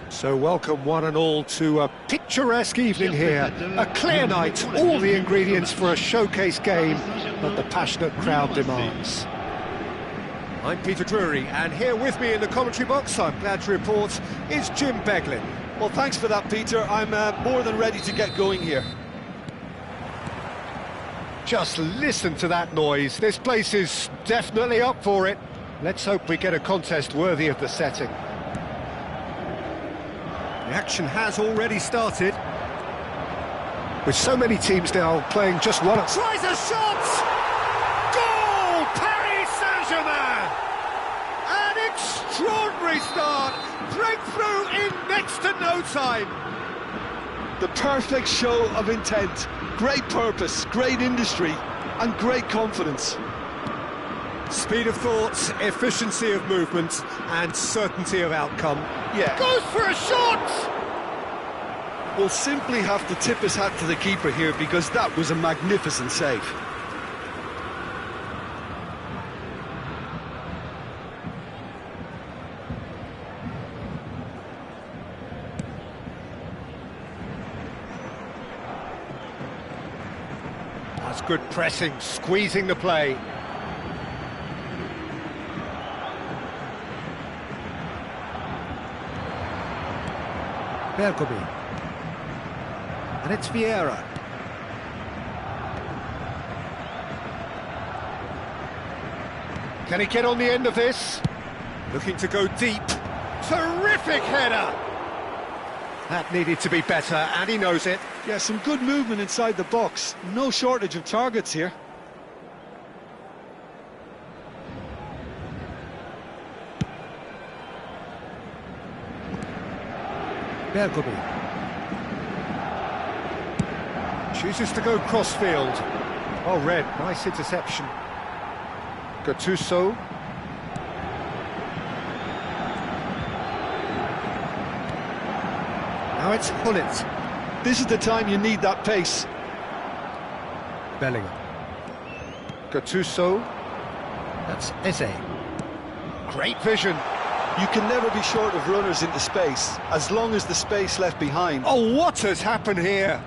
So welcome one and all to a picturesque evening here. A clear night, all the ingredients for a showcase game that the passionate crowd demands. I'm Peter Drury, and here with me in the commentary box, I'm glad to report, is Jim Beglin. Well, thanks for that, Peter. I'm more than ready to get going here. Just listen to that noise. This place is definitely up for it. Let's hope we get a contest worthy of the setting. The action has already started. With so many teams now playing just one... Tries a shot! Goal! Paris Saint-Germain! An extraordinary start! Breakthrough in next to no time! The perfect show of intent. Great purpose, great industry, and great confidence. Speed of thought, efficiency of movement, and certainty of outcome. Yeah. Goes for a shot! We'll simply have to tip his hat to the keeper here because that was a magnificent save. That's good pressing, squeezing the play. Bergomi. And it's Vieira. Can he get on the end of this? Looking to go deep. Terrific header! That needed to be better, and he knows it. Yeah, some good movement inside the box. No shortage of targets here. Bergomi. Chooses to go cross-field. Oh, Red, nice interception. Gattuso. Now it's Hullet. This is the time you need that pace. Bellingham. Gattuso. That's Eze. Great vision. You can never be short of runners into space, as long as the space left behind. Oh, what has happened here?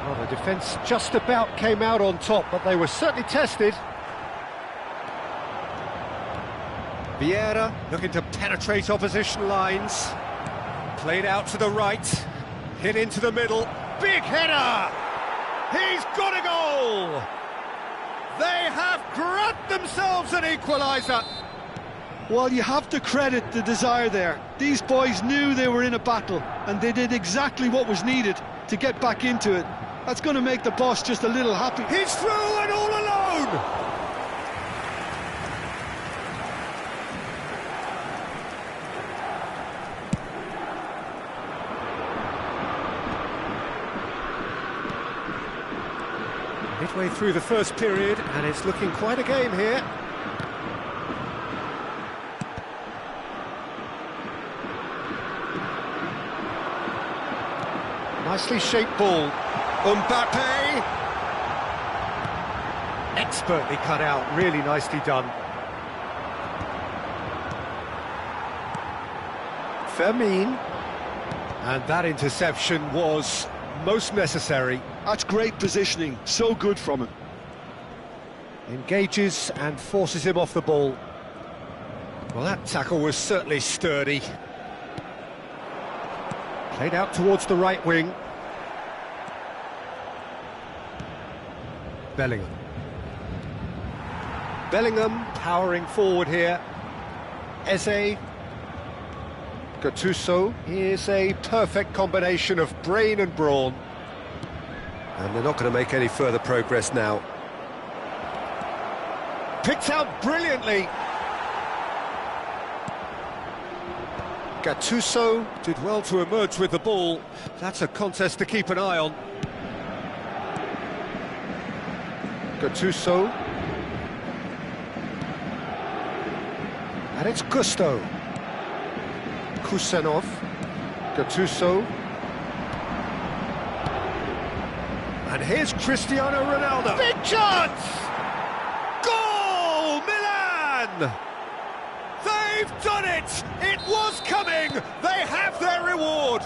Well, the defence just about came out on top, but they were certainly tested. Vieira looking to penetrate opposition lines. Played out to the right, hit into the middle. Big header! He's got a goal! They have grabbed themselves an equaliser. Well, you have to credit the desire there. These boys knew they were in a battle, and they did exactly what was needed to get back into it. That's going to make the boss just a little happy. He's through and all alone! Midway through the first period, and it's looking quite a game here. Nicely shaped ball. Mbappe! Expertly cut out, really nicely done. Fermin. And that interception was most necessary. That's great positioning, so good from him. Engages and forces him off the ball. Well, that tackle was certainly sturdy. Played out towards the right wing. Bellingham. Bellingham powering forward here. Eze. Gattuso is a perfect combination of brain and brawn. And they're not going to make any further progress now. Picked out brilliantly. Gattuso did well to emerge with the ball. That's a contest to keep an eye on. Gattuso. And it's Gusto. Kusanov. Gattuso. And here's Cristiano Ronaldo. Big chance! Goal, Milan! They've done it! It was coming! They have their reward!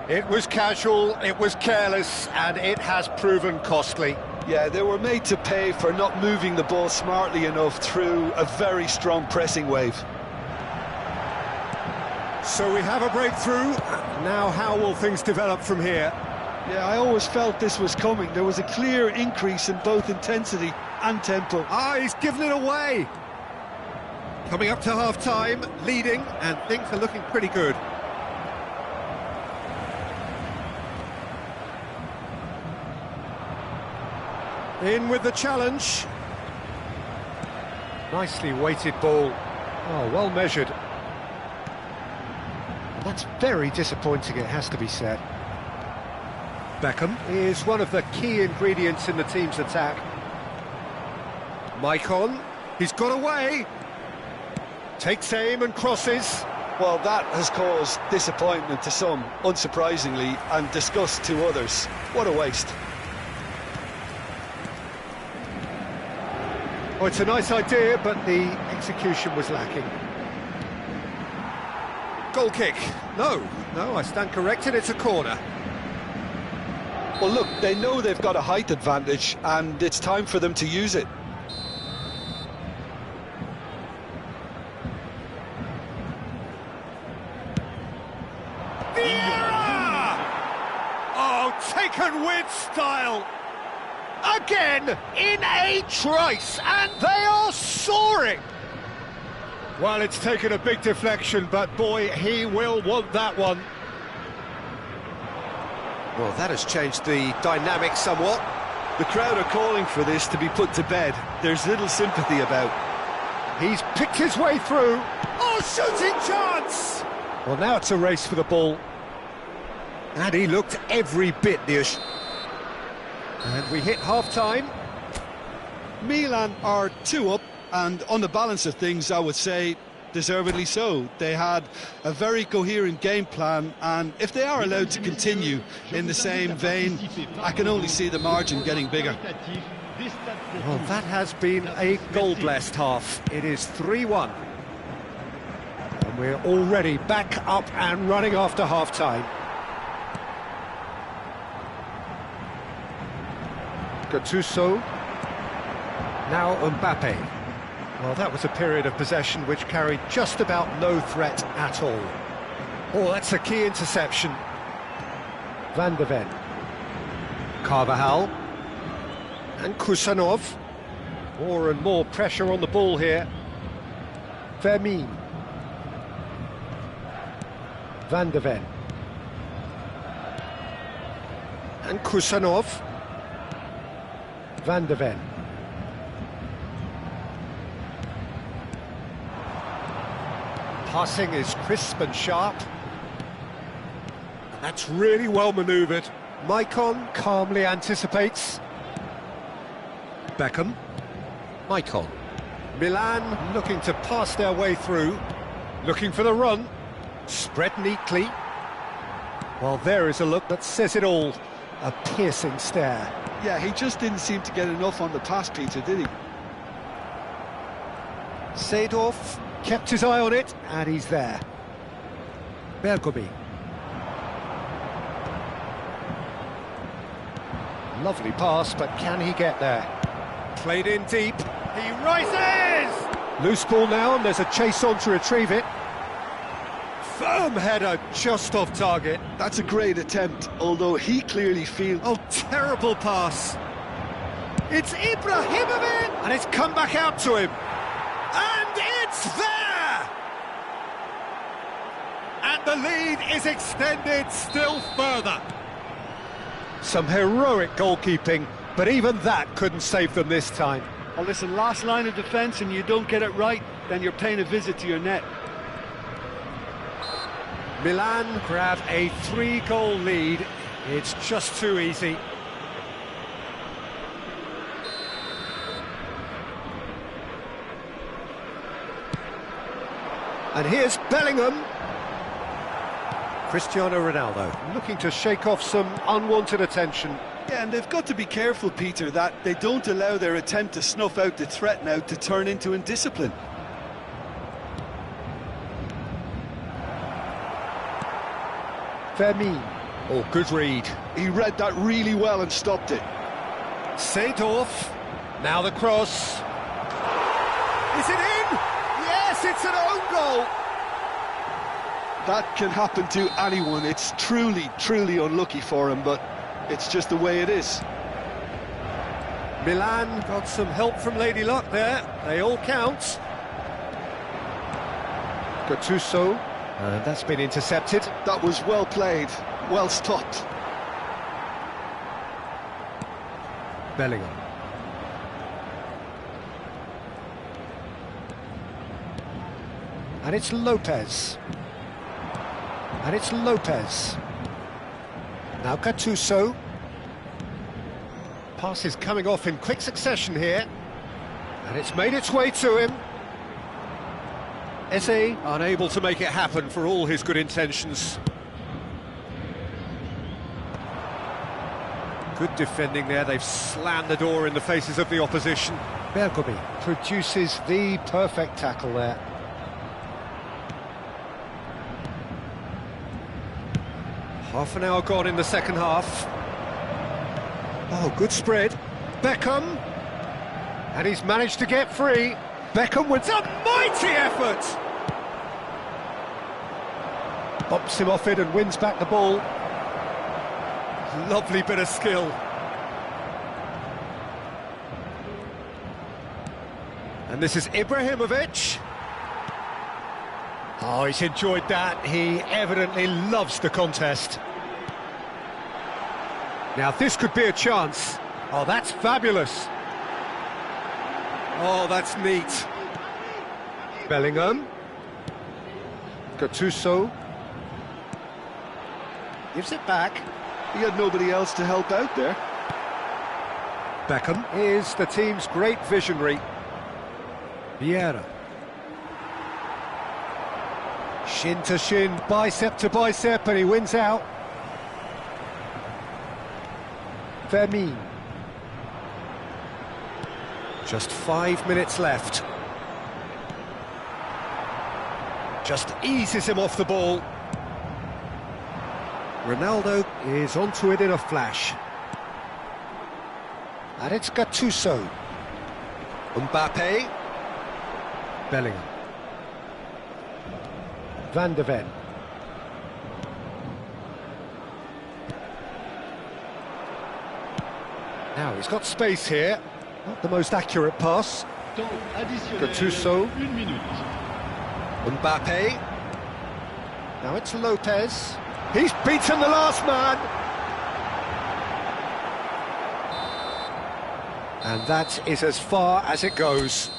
It was casual, it was careless, and it has proven costly. Yeah, they were made to pay for not moving the ball smartly enough through a very strong pressing wave. So we have a breakthrough. Now how will things develop from here? Yeah, I always felt this was coming. There was a clear increase in both intensity and tempo. Ah, he's given it away. Coming up to half-time, leading, and things are looking pretty good. In with the challenge. Nicely weighted ball. Oh, well measured. That's very disappointing, it has to be said. Beckham is one of the key ingredients in the team's attack. Maicon, he's got away. Takes aim and crosses. Well, that has caused disappointment to some, unsurprisingly, and disgust to others. What a waste. Oh, it's a nice idea, but the execution was lacking. Goal kick. No, I stand corrected, it's a corner. Well, look, they know they've got a height advantage, and it's time for them to use it. Vieira! Oh, taken with style. Again, in a trice, and they are soaring. Well, it's taken a big deflection, but boy, he will want that one. Well, that has changed the dynamic somewhat. The crowd are calling for this to be put to bed. There's little sympathy about. He's picked his way through. Oh, shooting chance! Well, now it's a race for the ball. And he looked every bit the... And we hit half-time. Milan are 2 up, and on the balance of things, I would say deservedly so. They had a very coherent game plan, and if they are allowed to continue in the same vein, I can only see the margin getting bigger. Well, that has been a goal-blessed half. It is 3-1. And we're already back up and running after half-time. Gattuso. Now Mbappe. Well, that was a period of possession which carried just about no threat at all. Oh, that's a key interception. Van de Ven. Carvajal. And Kusanov. More and more pressure on the ball here. Vermin. Van de Ven. And Kusanov. Van de Ven. Passing is crisp and sharp. That's really well manoeuvred. Maicon calmly anticipates. Beckham. Maicon. Milan looking to pass their way through. Looking for the run. Spread neatly. Well, there is a look that says it all. A piercing stare. Yeah, he just didn't seem to get enough on the pass, Peter, did he? Seedorf kept his eye on it, and he's there. Bergomi. Lovely pass, but can he get there? Played in deep. He rises! Loose ball now, and there's a chase on to retrieve it. Firm header just off target. That's a great attempt, although he clearly feels... Oh, terrible pass. It's Ibrahimovic! And it's come back out to him. And it's there! And the lead is extended still further. Some heroic goalkeeping, but even that couldn't save them this time. Oh, listen, last line of defence and you don't get it right, then you're paying a visit to your net. Milan grab a 3-goal lead. It's just too easy. And here's Bellingham. Cristiano Ronaldo looking to shake off some unwanted attention. Yeah, and they've got to be careful, Peter, that they don't allow their attempt to snuff out the threat now to turn into indiscipline. Vermin. Oh, good read. He read that really well and stopped it. Seedorf. Now the cross. Is it in? Yes, it's an own goal. That can happen to anyone. It's truly, truly unlucky for him, but it's just the way it is. Milan got some help from Lady Luck there. They all count. Gattuso. That's been intercepted. That was well played, well stopped. Bellingham. And it's Lopez. And it's Lopez. Now Gattuso. Pass is coming off in quick succession here. And it's made its way to him. Eze unable to make it happen for all his good intentions. Good defending there. They've slammed the door in the faces of the opposition. Bergomi produces the perfect tackle there. Half an hour gone in the second half. Oh, good spread. Beckham. And he's managed to get free. Beckham with a mighty effort. Bumps him off it and wins back the ball. Lovely bit of skill. And this is Ibrahimovic. Oh, he's enjoyed that. He evidently loves the contest. Now, this could be a chance. Oh, that's fabulous. Oh, that's neat. Bellingham. Gattuso. Gives it back. He had nobody else to help out there. Beckham is the team's great visionary. Vieira. Shin to shin, bicep to bicep, and he wins out. Vermin. Just 5 minutes left. Just eases him off the ball. Ronaldo is onto it in a flash. And it's Gattuso. Mbappe. Bellingham. Van de Ven. Now he's got space here. Not the most accurate pass. Gattuso. Mbappe. Now it's Lopez. He's beaten the last man. And that is as far as it goes.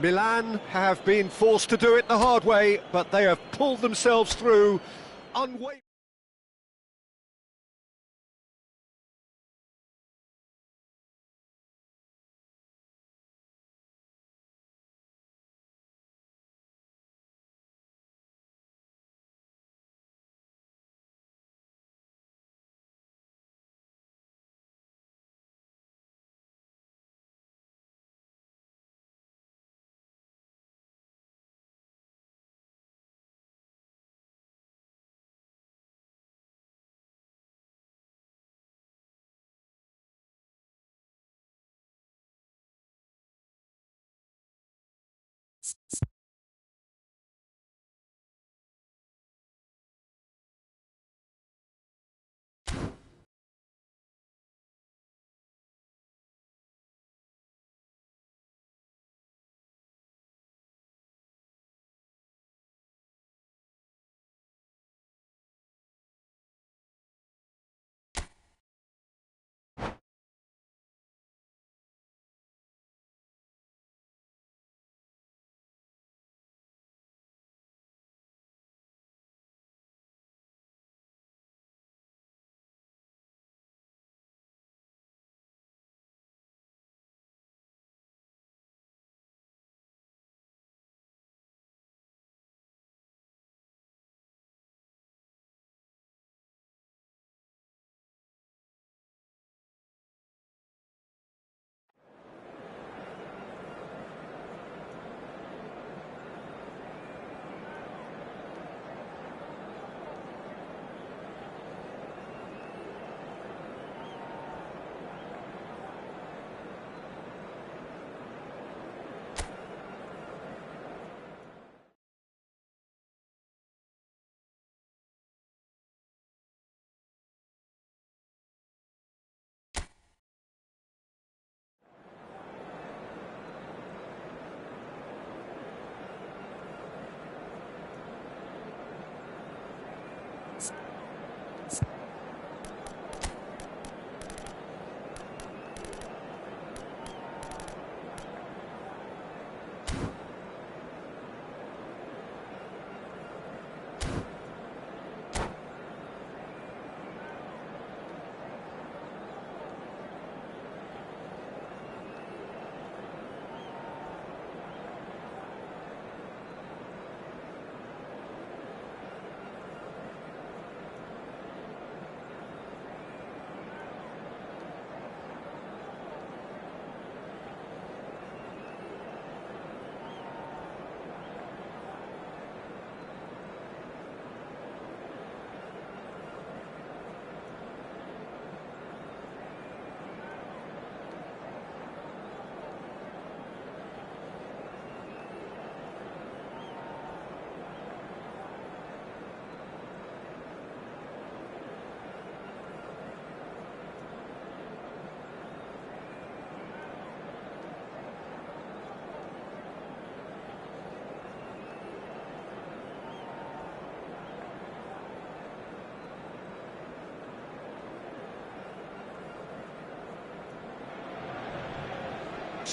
Milan have been forced to do it the hard way, but they have pulled themselves through unwavering.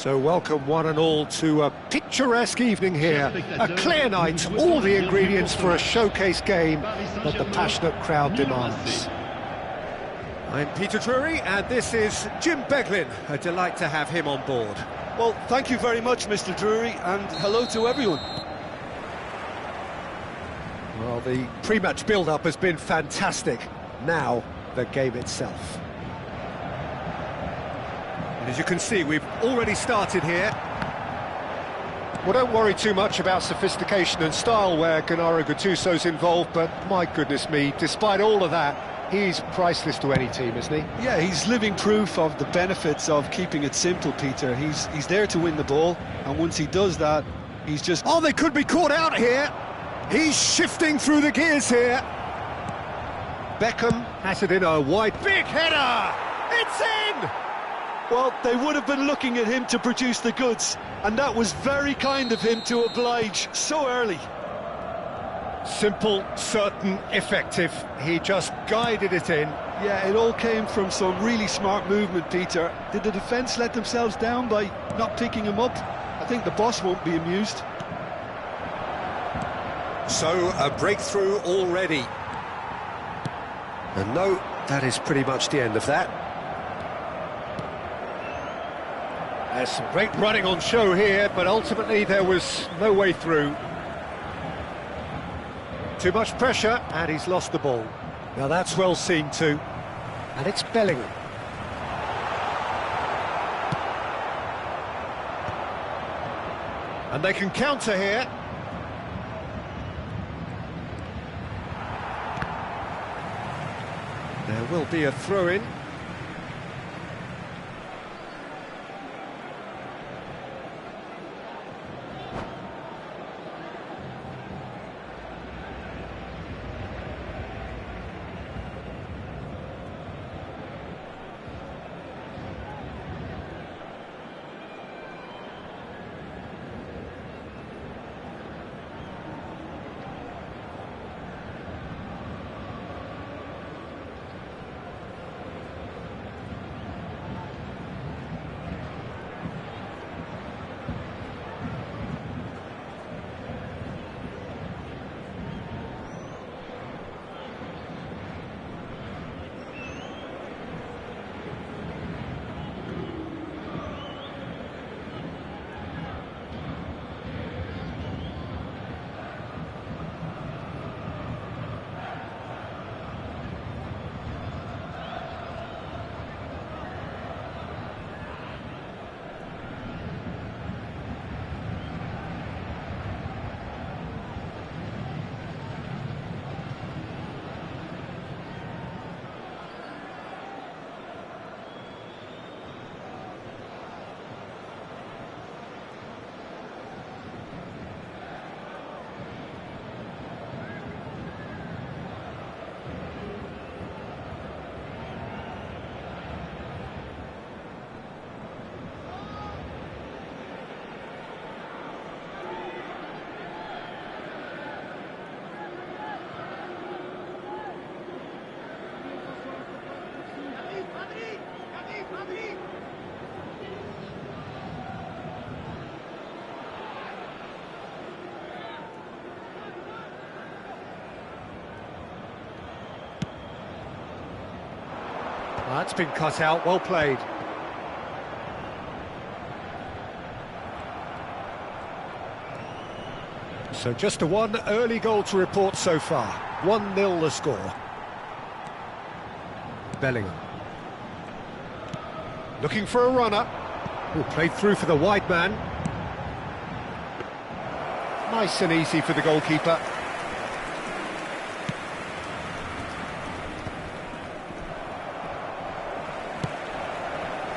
So welcome one and all to a picturesque evening here, a clear night, all the ingredients for a showcase game that the passionate crowd demands. I'm Peter Drury and this is Jim Beglin, a delight to have him on board. Well, thank you very much, Mr. Drury, and hello to everyone. Well, the pre-match build-up has been fantastic. Now, the game itself. And as you can see, we've already started here. Well, don't worry too much about sophistication and style where Gennaro Gattuso's involved, but my goodness me, despite all of that, he's priceless to any team, isn't he? Yeah, he's living proof of the benefits of keeping it simple, Peter. He's there to win the ball, and once he does that, he's just... Oh, they could be caught out here. He's shifting through the gears here. Beckham has it in a wide, big header. It's in. Well, they would have been looking at him to produce the goods, and that was very kind of him to oblige so early. Simple, certain, effective. He just guided it in. Yeah, it all came from some really smart movement, Peter. Did the defence let themselves down by not picking him up? I think the boss won't be amused. So, a breakthrough already. And no, that is pretty much the end of that. There's some great running on show here, but ultimately there was no way through. Too much pressure, and he's lost the ball. Now that's well seen too. And it's Bellingham. And they can counter here. There will be a throw-in. That's been cut out, well played. So just a one early goal to report so far. 1-0 the score. Bellingham. Looking for a runner. Oh, played through for the wide man. Nice and easy for the goalkeeper.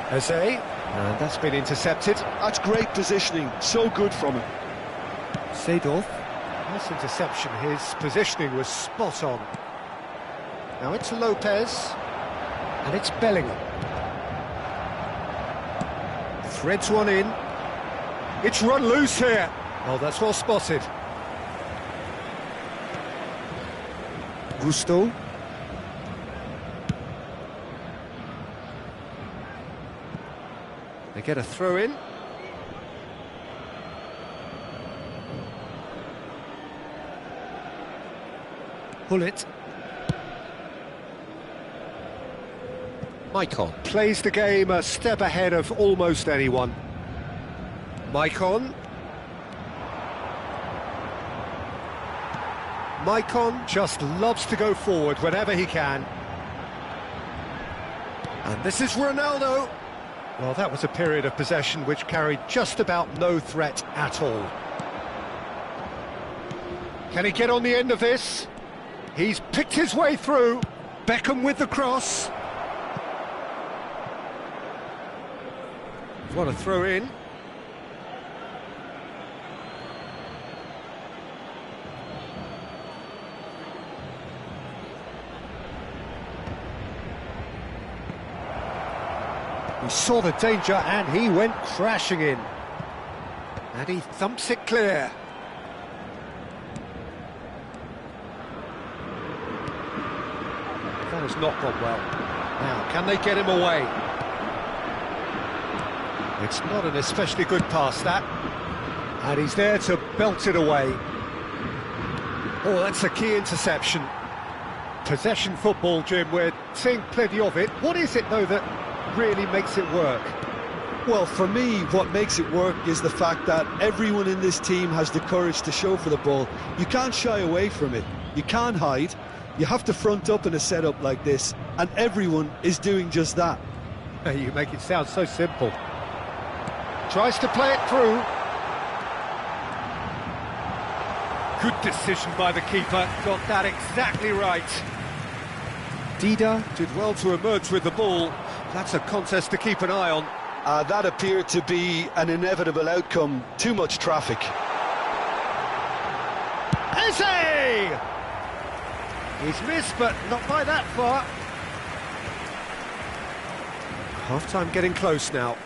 Eze, and that's been intercepted. That's great positioning, so good from him. Seedorf, nice interception, his positioning was spot on. Now it's Lopez, and it's Bellingham. Threads one in. It's run loose here. Oh, that's well spotted. Gusto. They get a throw in. Pull it. Maicon plays the game a step ahead of almost anyone. Maicon. Maicon just loves to go forward whenever he can. And this is Ronaldo. Well, that was a period of possession which carried just about no threat at all. Can he get on the end of this? He's picked his way through. Beckham with the cross. What a throw in. He saw the danger and he went crashing in. And he thumps it clear. That has not gone well. Now, can they get him away? It's not an especially good pass, that. And he's there to belt it away. Oh, that's a key interception. Possession football, Jim, we're seeing plenty of it. What is it, though, that really makes it work? Well, for me, what makes it work is the fact that everyone in this team has the courage to show for the ball. You can't shy away from it. You can't hide. You have to front up in a setup like this, and everyone is doing just that. You make it sound so simple. Tries to play it through. Good decision by the keeper, got that exactly right. Dida did well to emerge with the ball. That's a contest to keep an eye on. That appeared to be an inevitable outcome. Too much traffic. Eze! He's missed, but not by that far. Half-time getting close now.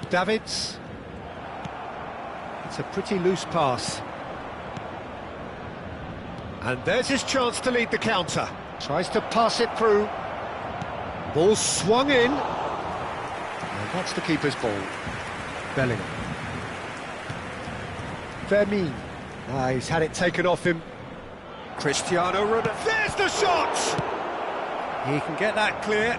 Davids. It's a pretty loose pass. And there's his chance to lead the counter. Tries to pass it through. Ball swung in. And that's the keeper's ball. Bellingham. Vermeer. He's had it taken off him. Cristiano Ronaldo. There's the shot! He can get that clear.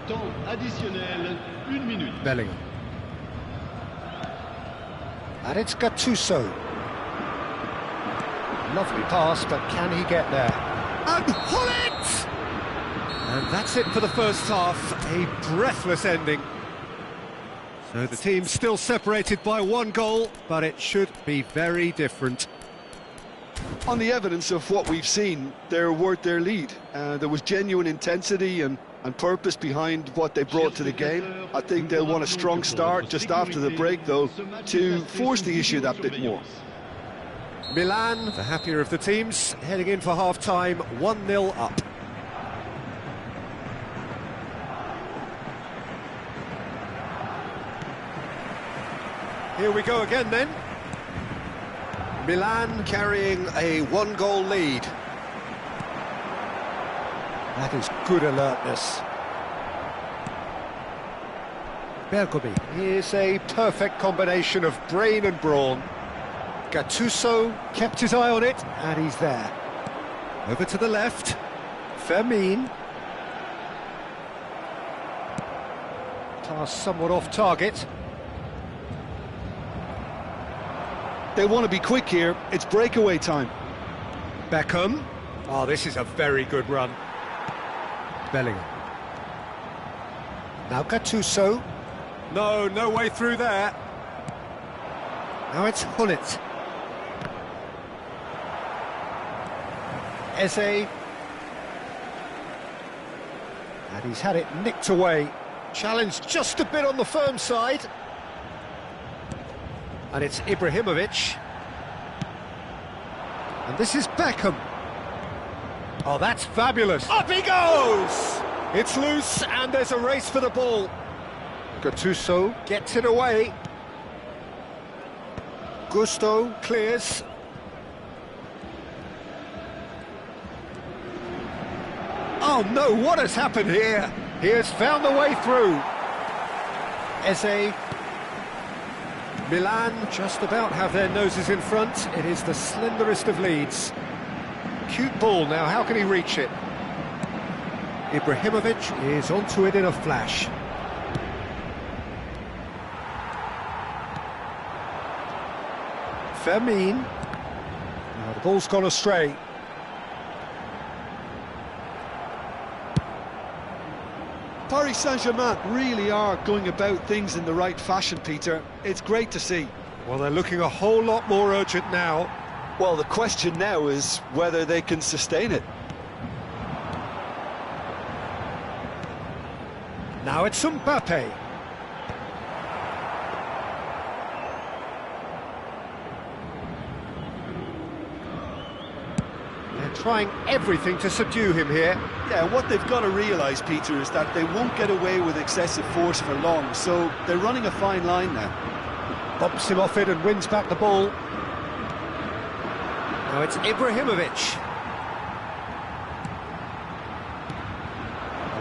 Temps additionnel, 1 minute. Bellingham. And it's Gattuso. Lovely pass, but can he get there? And Hullet! And that's it for the first half. A breathless ending. So the team's still separated by 1 goal, but it should be very different. On the evidence of what we've seen, they're worth their lead. There was genuine intensity and purpose behind what they brought to the game. I think they'll want a strong start just after the break, though, to force the issue that bit more. Milan, the happier of the teams, heading in for half-time, 1-0 up. Here we go again then. Milan carrying a 1-goal lead. That is good alertness. Bergomi. Here's a perfect combination of brain and brawn. Gattuso kept his eye on it, and he's there. Over to the left. Fermin. Pass somewhat off target. They want to be quick here. It's breakaway time. Beckham. Oh, this is a very good run. Bellingham. Now Gattuso. No way through there. Now it's Hullet. Eze. And he's had it nicked away. Challenged just a bit on the firm side. And it's Ibrahimovic. And this is Beckham. Oh, that's fabulous. Up he goes! It's loose, and there's a race for the ball. Gattuso gets it away. Gusto clears. Oh no, what has happened here? He has found the way through. Eze. Milan just about have their noses in front. It is the slenderest of leads. Cute ball now, how can he reach it? Ibrahimovic is onto it in a flash. Fermin. Now the ball's gone astray. Paris Saint-Germain really are going about things in the right fashion, Peter. It's great to see. Well, they're looking a whole lot more urgent now. Well, the question now is whether they can sustain it. Now it's Mbappe. They're trying everything to subdue him here. Yeah, what they've got to realise, Peter, is that they won't get away with excessive force for long, so they're running a fine line now. Bumps him off it and wins back the ball. Now it's Ibrahimovic.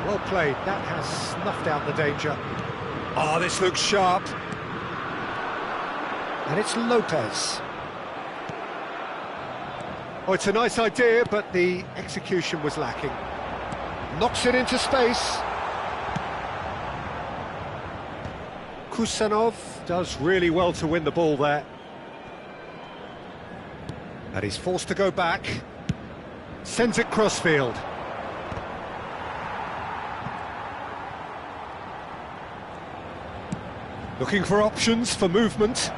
Well played, that has snuffed out the danger. Oh, this looks sharp. And it's Lopez. Oh, it's a nice idea, but the execution was lacking. Knocks it into space. Kusanov does really well to win the ball there. And he's forced to go back. Sends it crossfield. Looking for options for movement.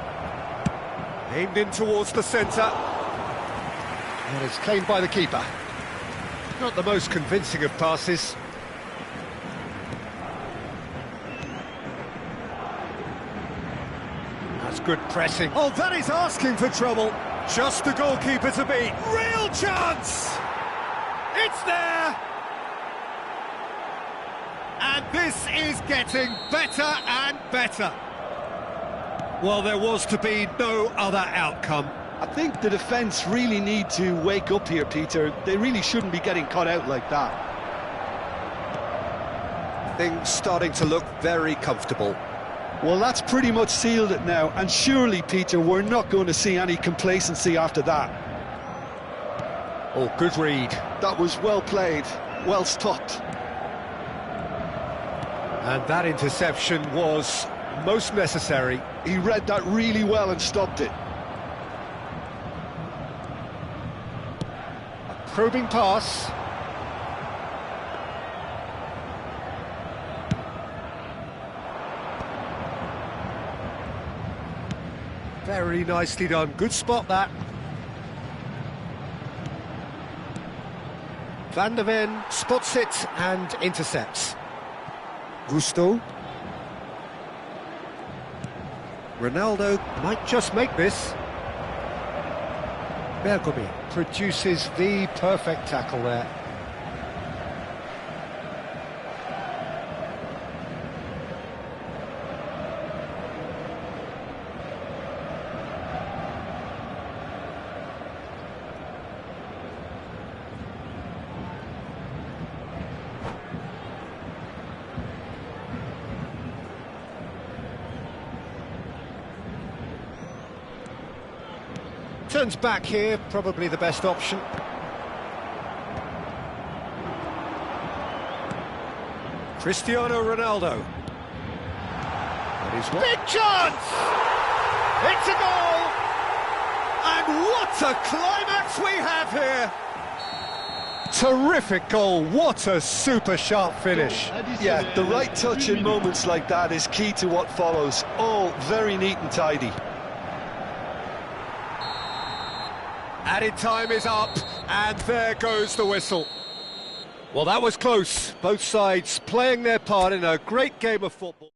Aimed in towards the centre. And it's claimed by the keeper. Not the most convincing of passes. That's good pressing. Oh, that is asking for trouble. Just the goalkeeper to beat. Real chance! It's there! And this is getting better and better. Well, there was to be no other outcome. I think the defence really need to wake up here, Peter. They really shouldn't be getting caught out like that. Things starting to look very comfortable. Well, that's pretty much sealed it now, and surely, Peter, we're not going to see any complacency after that. Oh, good read. That was well played, well stopped. And that interception was most necessary. He read that really well and stopped it. A probing pass. Very nicely done. Good spot, that. Van der Ven spots it and intercepts. Gusto. Ronaldo might just make this. Bergomi produces the perfect tackle there. Turns back here, probably the best option. Cristiano Ronaldo. That is one. Big chance! It's a goal! And what a climax we have here! Terrific goal, what a super sharp finish. Yeah, the right touch in moments like that is key to what follows. All very neat and tidy. Added time is up, and there goes the whistle. Well, that was close. Both sides playing their part in a great game of football.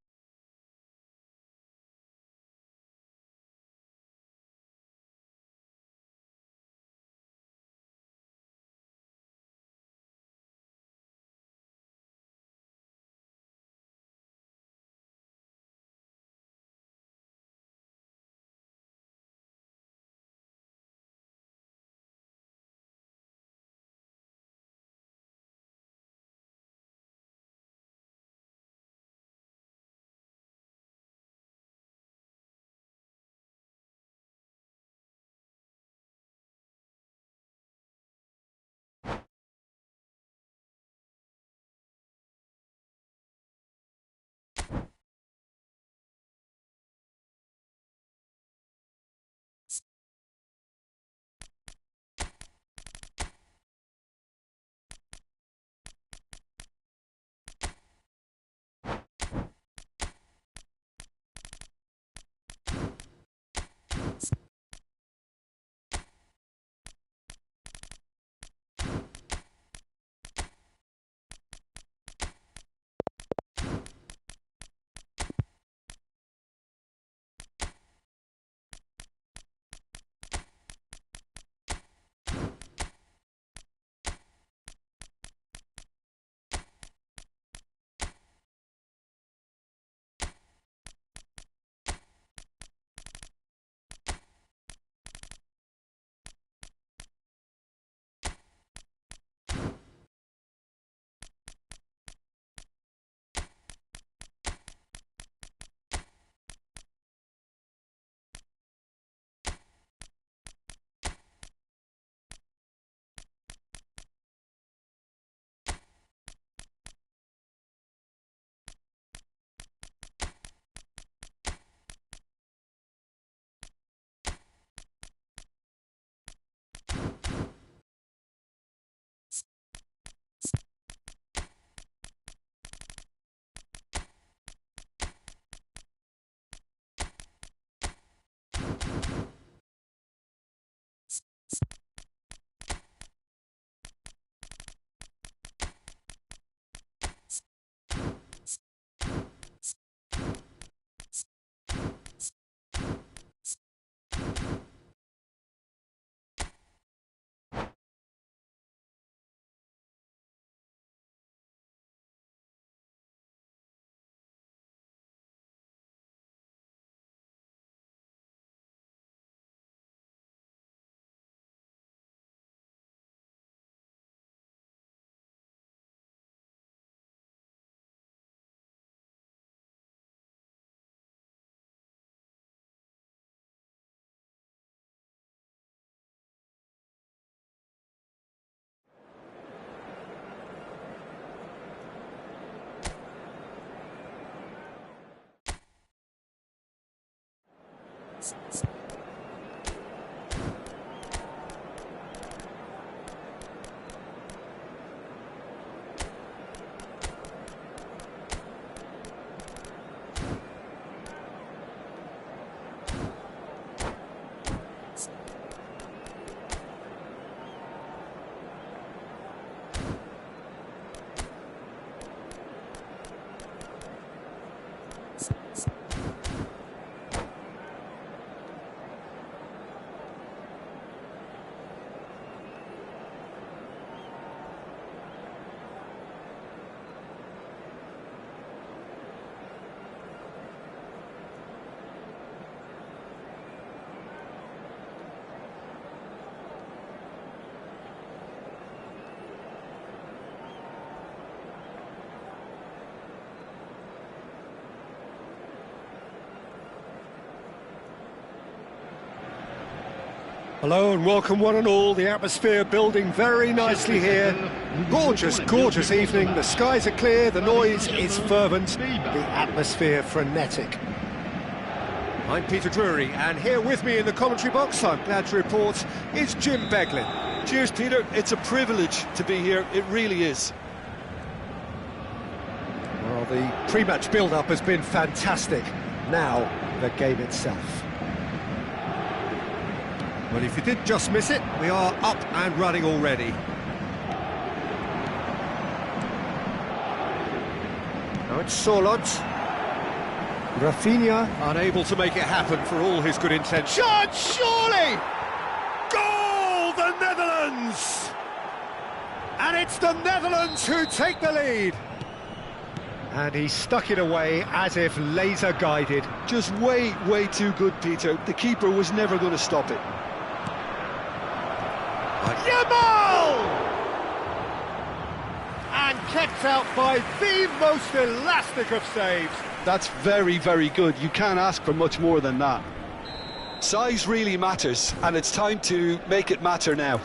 Hello and welcome one and all. The atmosphere building very nicely here. Gorgeous, gorgeous evening. The skies are clear, the noise is fervent, the atmosphere frenetic. I'm Peter Drury, and here with me in the commentary box, I'm glad to report, is Jim Beglin. Cheers, Peter. It's a privilege to be here. It really is. Well, the pre-match build-up has been fantastic. Now, the game itself. Well, if you did just miss it, we are up and running already. Now it's Solot. Rafinha, unable to make it happen for all his good intent. Shot, surely! Goal, the Netherlands! And it's the Netherlands who take the lead. And he stuck it away as if laser-guided. Just way too good, Peter. The keeper was never going to stop it. Yamal! And kept out by the most elastic of saves. That's very good. You can't ask for much more than that. Size really matters, and it's time to make it matter now.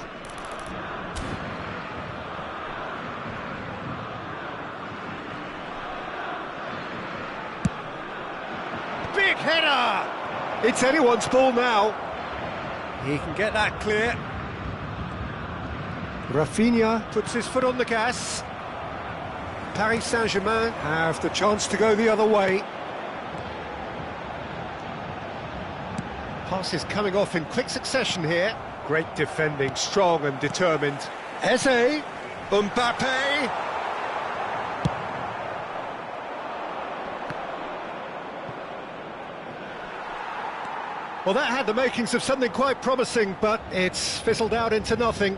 Big header! It's anyone's ball now. He can get that clear. Rafinha puts his foot on the gas. Paris Saint-Germain have the chance to go the other way. Passes coming off in quick succession here. Great defending, strong and determined. Eze, Mbappe. Well, that had the makings of something quite promising, but it's fizzled out into nothing.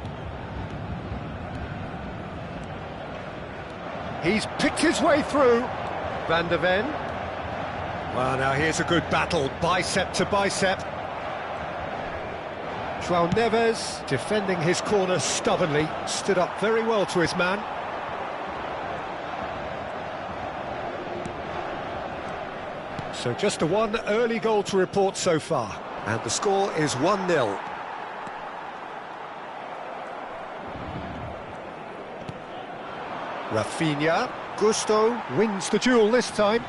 He's picked his way through. Van der Ven. Well, now here's a good battle, bicep to bicep. João Neves, defending his corner stubbornly, stood up very well to his man. So just the one early goal to report so far. And the score is 1-0. Rafinha, Gusto wins the duel this time.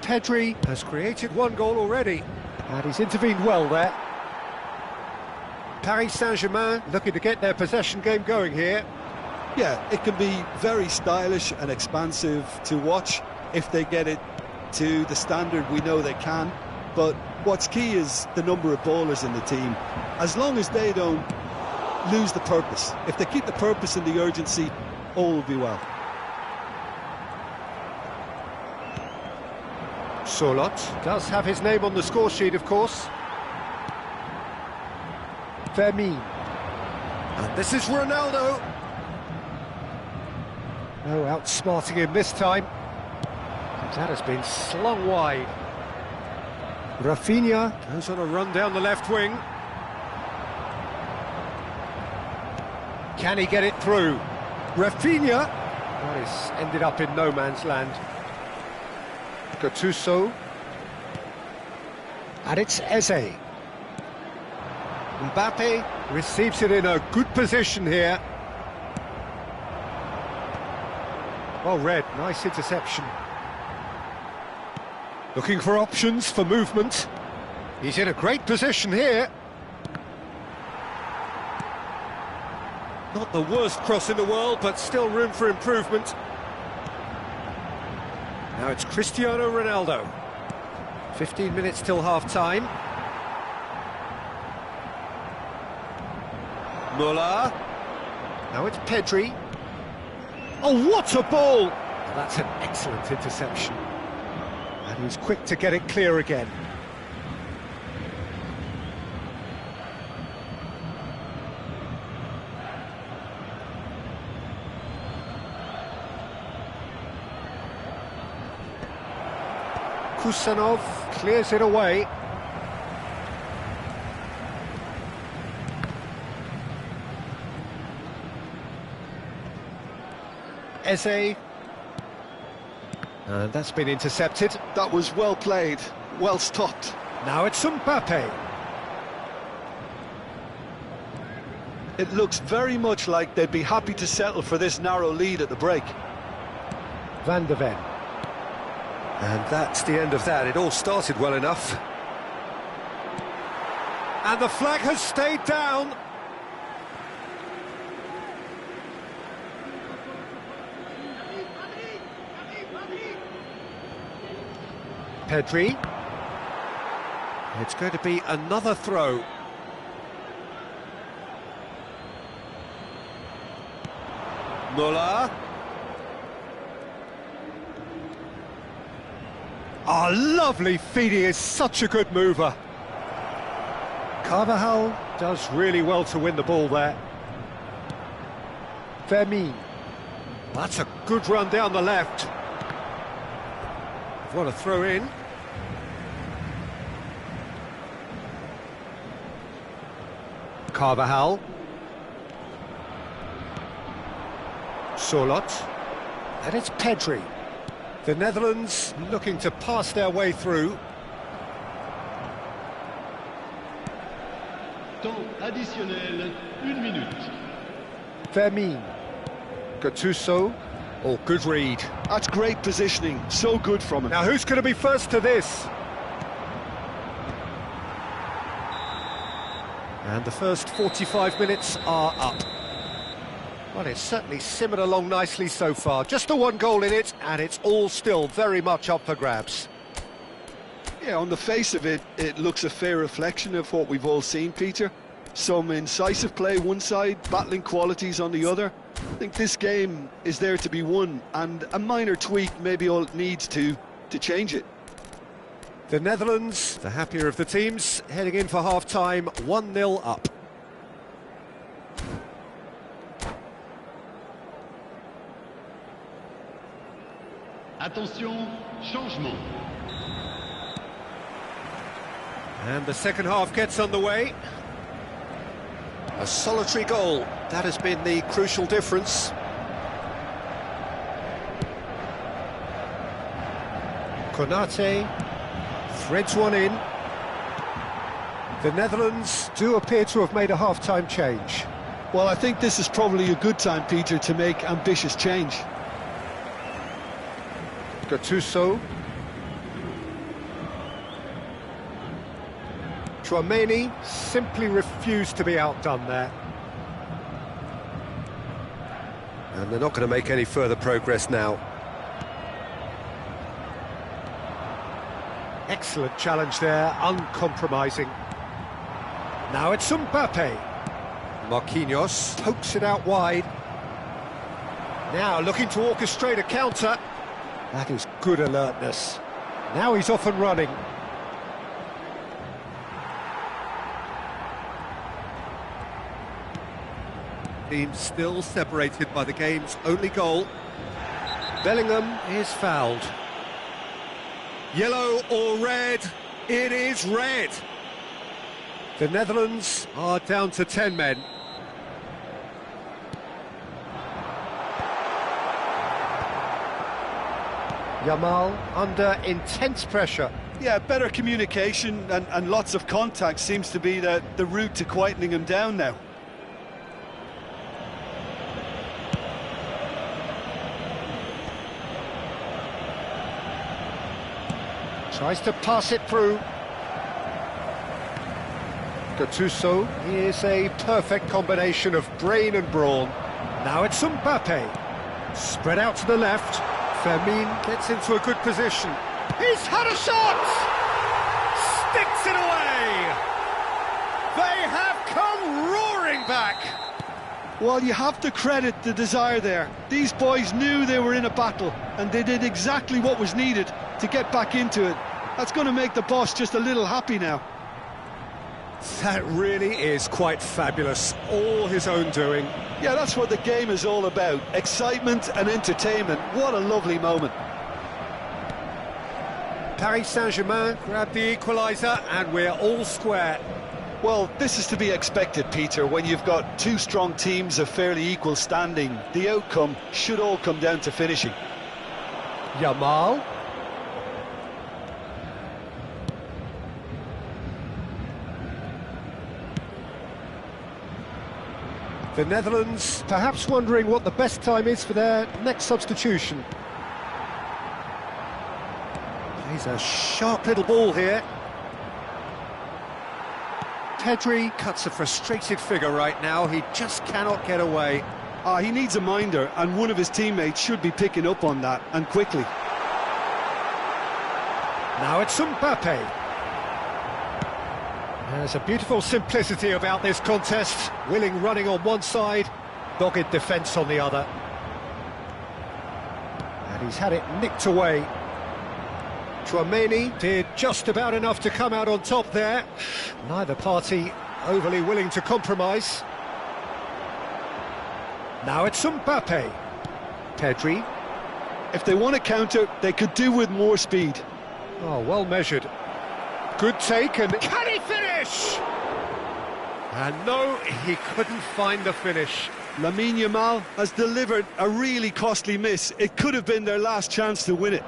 Pedri has created one goal already, and he's intervened well there. Paris Saint-Germain looking to get their possession game going here. Yeah, it can be very stylish and expansive to watch if they get it to the standard we know they can. But what's key is the number of ballers in the team. As long as they don't lose the purpose, if they keep the purpose and the urgency, all will be well. Solot does have his name on the score sheet, of course. Vermin. And this is Ronaldo. No outsmarting him this time. That has been slung wide. Rafinha goes on a run down the left wing. Can he get it through? Rafinha. Well, he's ended up in no man's land. Gattuso. And it's Eze. Mbappe receives it in a good position here. Well read, nice interception. Looking for options for movement. He's in a great position here. Not the worst cross in the world, but still room for improvement. Now it's Cristiano Ronaldo. 15 minutes till half-time. Muller. Now it's Pedri. Oh, what a ball! Well, that's an excellent interception. And he's quick to get it clear again. Kusanov clears it away. Eze. And that's been intercepted. That was well played, well stopped. Now it's Mbappe. It looks very much like they'd be happy to settle for this narrow lead at the break. Van de Ven. And that's the end of that. It all started well enough. And the flag has stayed down. Pedri. It's going to be another throw. Muller. Oh, lovely feed, he is such a good mover. Carvajal does really well to win the ball there. Fermin. That's a good run down the left. What a throw in. Carvajal. Solot. And it's Pedri. The Netherlands looking to pass their way through. Temps additionnel, 1 minute. Fermin. Gattuso. Oh, good read. That's great positioning, so good from him. Now who's going to be first to this? And the first 45 minutes are up. Well, it's certainly simmered along nicely so far. Just the one goal in it, and it's all still very much up for grabs. Yeah, on the face of it, it looks a fair reflection of what we've all seen, Peter. Some incisive play one side, battling qualities on the other. I think this game is there to be won, and a minor tweak maybe all it needs to change it. The Netherlands, the happier of the teams, heading in for half-time, 1-0 up. Attention, changement. And the second half gets underway. A solitary goal, that has been the crucial difference. Konate threads one in. The Netherlands do appear to have made a half-time change. Well, I think this is probably a good time, Peter, to make ambitious change. Gattuso. Tchouaméni simply refused to be outdone there. And they're not going to make any further progress now. Excellent challenge there, uncompromising. Now it's Mbappe. Marquinhos pokes it out wide. Now looking to orchestrate a counter. That is good alertness. Now he's off and running. Team still separated by the game's only goal. Bellingham is fouled. Yellow or red? It is red. The Netherlands are down to 10 men. Yamal under intense pressure. Yeah, better communication and lots of contact seems to be the route to quietening him down now. Tries to pass it through. Gattuso is a perfect combination of brain and brawn. Now it's Mbappe. Spread out to the left. Fermin gets into a good position. He's had a shot! Sticks it away! They have come roaring back! Well, you have to credit the desire there. These boys knew they were in a battle, and they did exactly what was needed to get back into it. That's going to make the boss just a little happy now. That really is quite fabulous. All his own doing. Yeah, that's what the game is all about. Excitement and entertainment. What a lovely moment. Paris Saint-Germain grab the equaliser, and we're all square. Well, this is to be expected, Peter. When you've got two strong teams of fairly equal standing, the outcome should all come down to finishing. Yamal. The Netherlands perhaps wondering what the best time is for their next substitution. Plays a sharp little ball here. Pedri cuts a frustrated figure right now. He just cannot get away. He needs a minder, and one of his teammates should be picking up on that, and quickly. Now it's Mbappe. There's a beautiful simplicity about this contest. Willing running on one side, dogged defence on the other. And he's had it nicked away. Tchouaméni did just about enough to come out on top there. Neither party overly willing to compromise. Now it's Mbappe. Pedri. If they want to counter, they could do with more speed. Oh, well measured. Good take, and can he finish? And no, he couldn't find the finish. Lamine Yamal has delivered a really costly miss. It could have been their last chance to win it.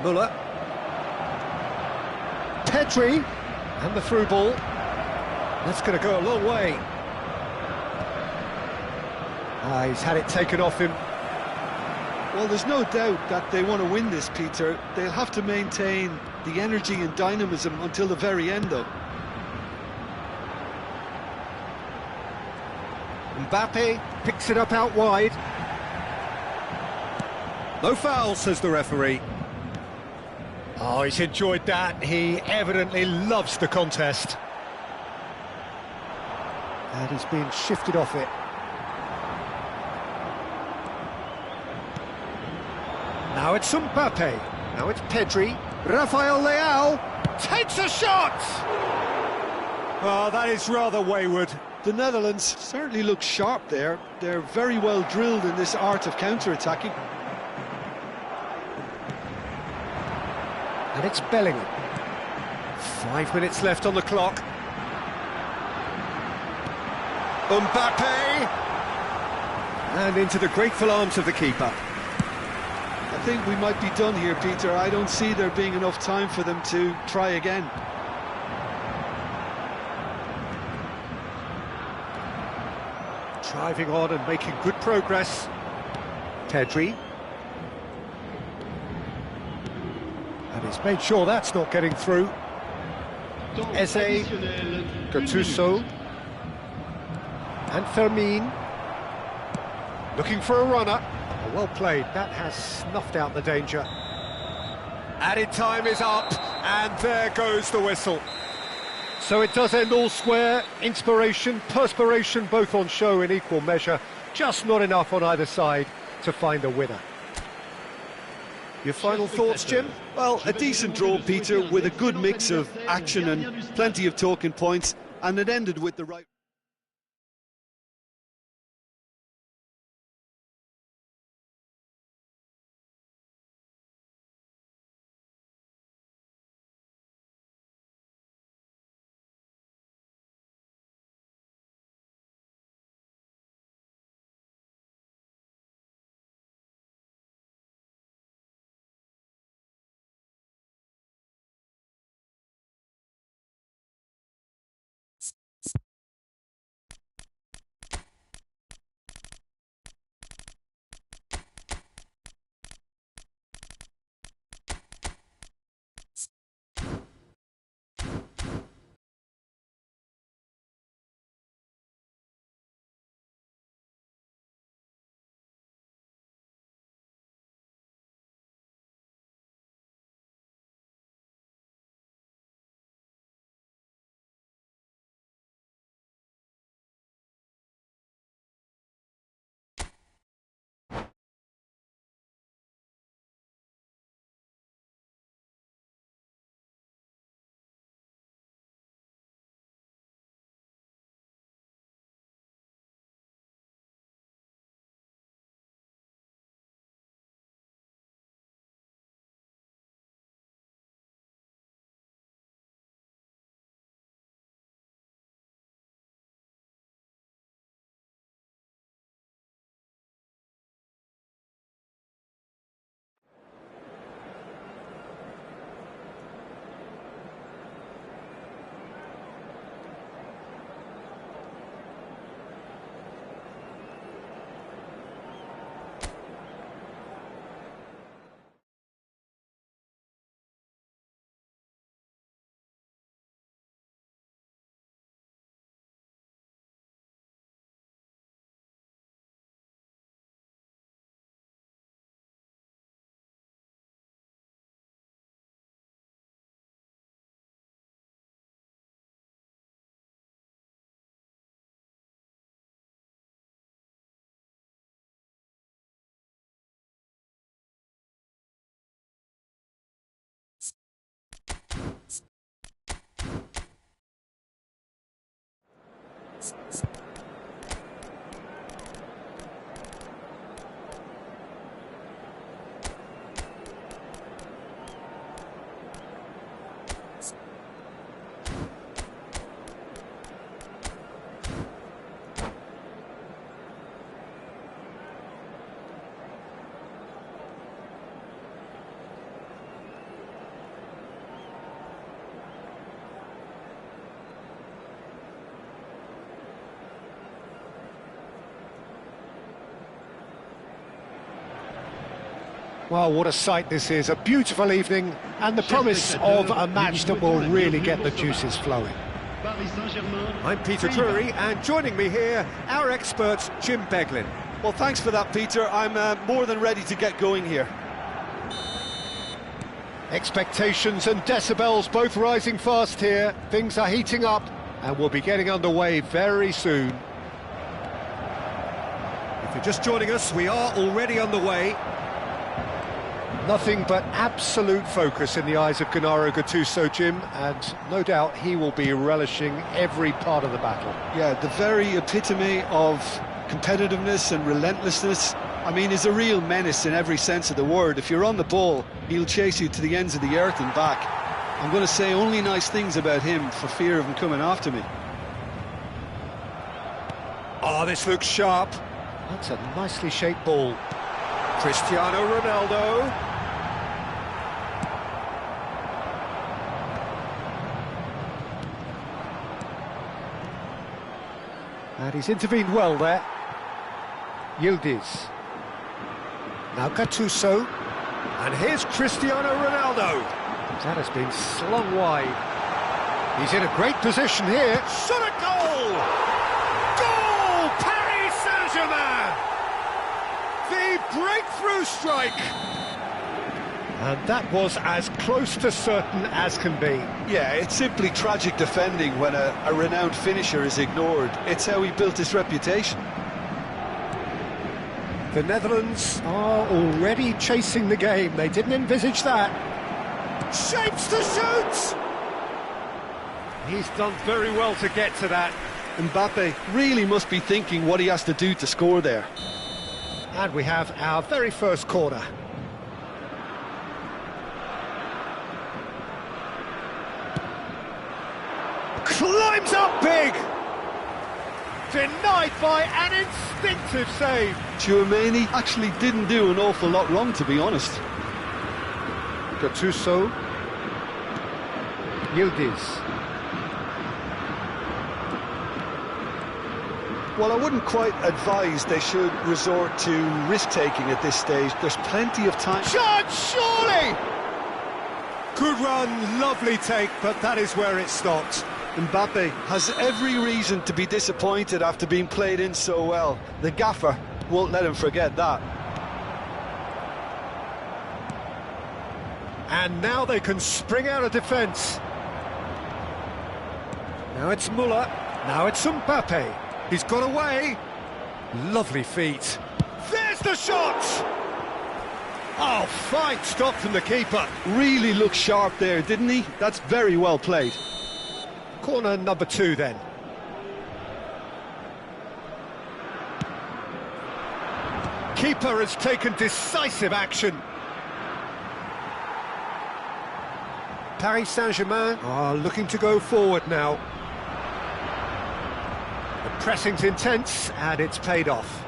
Müller. Pedri. And the through ball. That's going to go a long way. He's had it taken off him. Well, there's no doubt that they want to win this, Peter. They'll have to maintain the energy and dynamism until the very end, though. Mbappe picks it up out wide. No foul, says the referee. Oh, he's enjoyed that. He evidently loves the contest. And he's been shifted off it. Now it's Mbappe. Now it's Pedri. Rafael Leao takes a shot! Oh, that is rather wayward. The Netherlands certainly look sharp there. They're very well drilled in this art of counter-attacking. And it's Bellingham. 5 minutes left on the clock. Mbappe! And into the grateful arms of the keeper. I think we might be done here, Peter. I don't see there being enough time for them to try again. Driving on and making good progress. Pedri. And he's made sure that's not getting through. Eze, Gattuso. And Fermin. Looking for a runner. Oh, well played. That has snuffed out the danger. Added time is up, and there goes the whistle. So it does end all square. Inspiration, perspiration, both on show in equal measure. Just not enough on either side to find a winner. Your final thoughts, Jim? Well, a decent draw, Peter, with a good mix of action and plenty of talking points, and it ended with the right... Well, what a sight this is, a beautiful evening, and the promise of a match that will really get the juices flowing. I'm Peter Drury, and joining me here, our expert, Jim Beglin. Well, thanks for that, Peter. I'm more than ready to get going here. Expectations and decibels both rising fast here. Things are heating up, and we'll be getting underway very soon. If you're just joining us, we are already underway. Nothing but absolute focus in the eyes of Gennaro Gattuso, Jim, and no doubt he will be relishing every part of the battle. Yeah, the very epitome of competitiveness and relentlessness. I mean, he's a real menace in every sense of the word. If you're on the ball, he'll chase you to the ends of the earth and back. I'm going to say only nice things about him for fear of him coming after me. Oh, this looks sharp. That's a nicely shaped ball. Cristiano Ronaldo. And he's intervened well there. Yildiz. Now Gattuso. And here's Cristiano Ronaldo. That has been slung wide. He's in a great position here. Shot a goal! Goal! Paris Saint-Germain! The breakthrough strike! And that was as close to certain as can be. Yeah, it's simply tragic defending when a renowned finisher is ignored. It's how he built his reputation. The Netherlands are already chasing the game. They didn't envisage that. Shapes to shoot! He's done very well to get to that. Mbappe really must be thinking what he has to do to score there. And we have our very first corner. Climbs up big! Denied by an instinctive save. Tchouaméni actually didn't do an awful lot wrong, to be honest. Gattuso. Yildiz. Well, I wouldn't quite advise they should resort to risk-taking at this stage. There's plenty of time. Shot, surely! Good run, lovely take, but that is where it stopped. Mbappe has every reason to be disappointed after being played in so well. The gaffer won't let him forget that. And now they can spring out of defence. Now it's Müller, now it's Mbappe. He's got away. Lovely feet. There's the shot! Oh, fine stop from the keeper. Really looked sharp there, didn't he? That's very well played. Corner number 2 then. Keeper has taken decisive action. Paris Saint-Germain are looking to go forward now. The pressing's intense and it's paid off.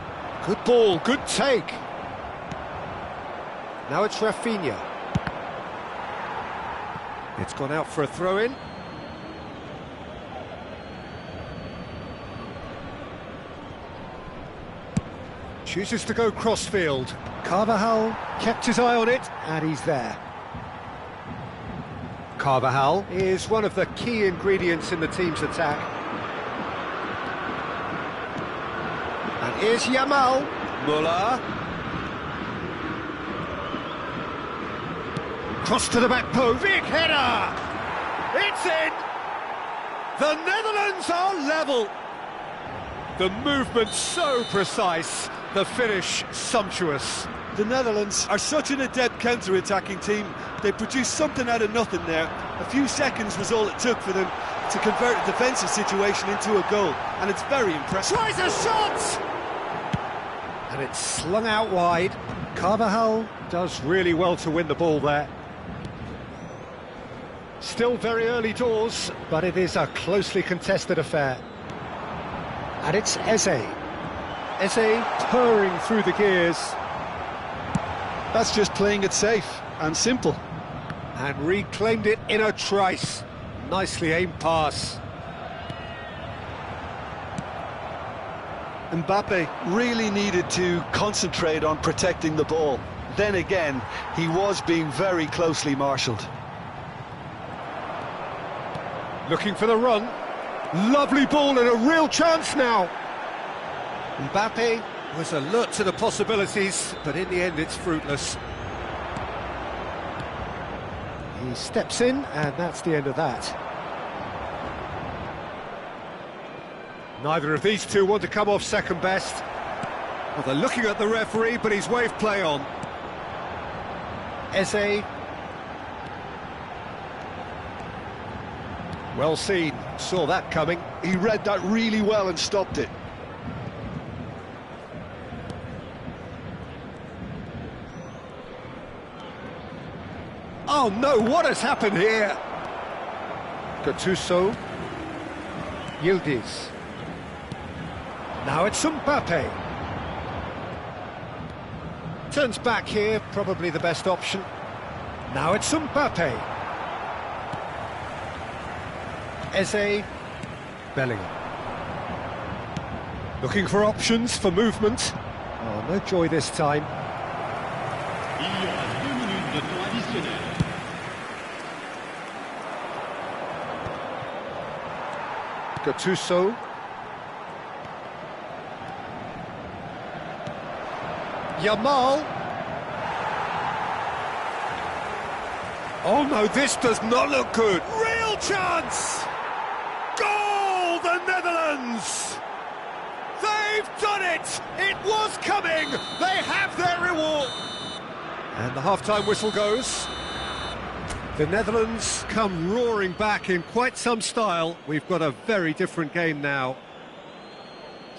Good ball, good take. Now it's Rafinha. It's gone out for a throw-in. Chooses to go crossfield. Carvajal kept his eye on it, and he's there. Carvajal is one of the key ingredients in the team's attack. And here's Yamal. Müller. Cross to the back post. Big header! It's in! The Netherlands are level. The movement so precise, the finish sumptuous. The Netherlands are such an adept counter-attacking team. They produced something out of nothing there. A few seconds was all it took for them to convert a defensive situation into a goal, and it's very impressive. Tries a shot! And it's slung out wide. Carvajal does really well to win the ball there. Still very early doors, but it is a closely contested affair. And it's Eze. Eze purring through the gears. That's just playing it safe and simple. And reclaimed it in a trice. Nicely aimed pass. Mbappe really needed to concentrate on protecting the ball. Then again, he was being very closely marshalled. Looking for the run. Lovely ball and a real chance now. Mbappe was alert to the possibilities, but in the end it's fruitless. He steps in, and that's the end of that. Neither of these two want to come off second best. Well, they're looking at the referee, but he's waved play on. Eze. Well seen, saw that coming. He read that really well and stopped it. Oh no, what has happened here? Gattuso. Yildiz. Now it's Mbappe. Turns back here, probably the best option. Now it's Mbappe. Eze. Bellingham. Looking for options for movement. Oh, no joy this time. Il y aura 2 minutes de temps additionnel. Gattuso. Yamal. Oh no, this does not look good. Real chance! Goal, the Netherlands! They've done it! It was coming! They have their reward! And the half-time whistle goes. The Netherlands come roaring back in quite some style. We've got a very different game now.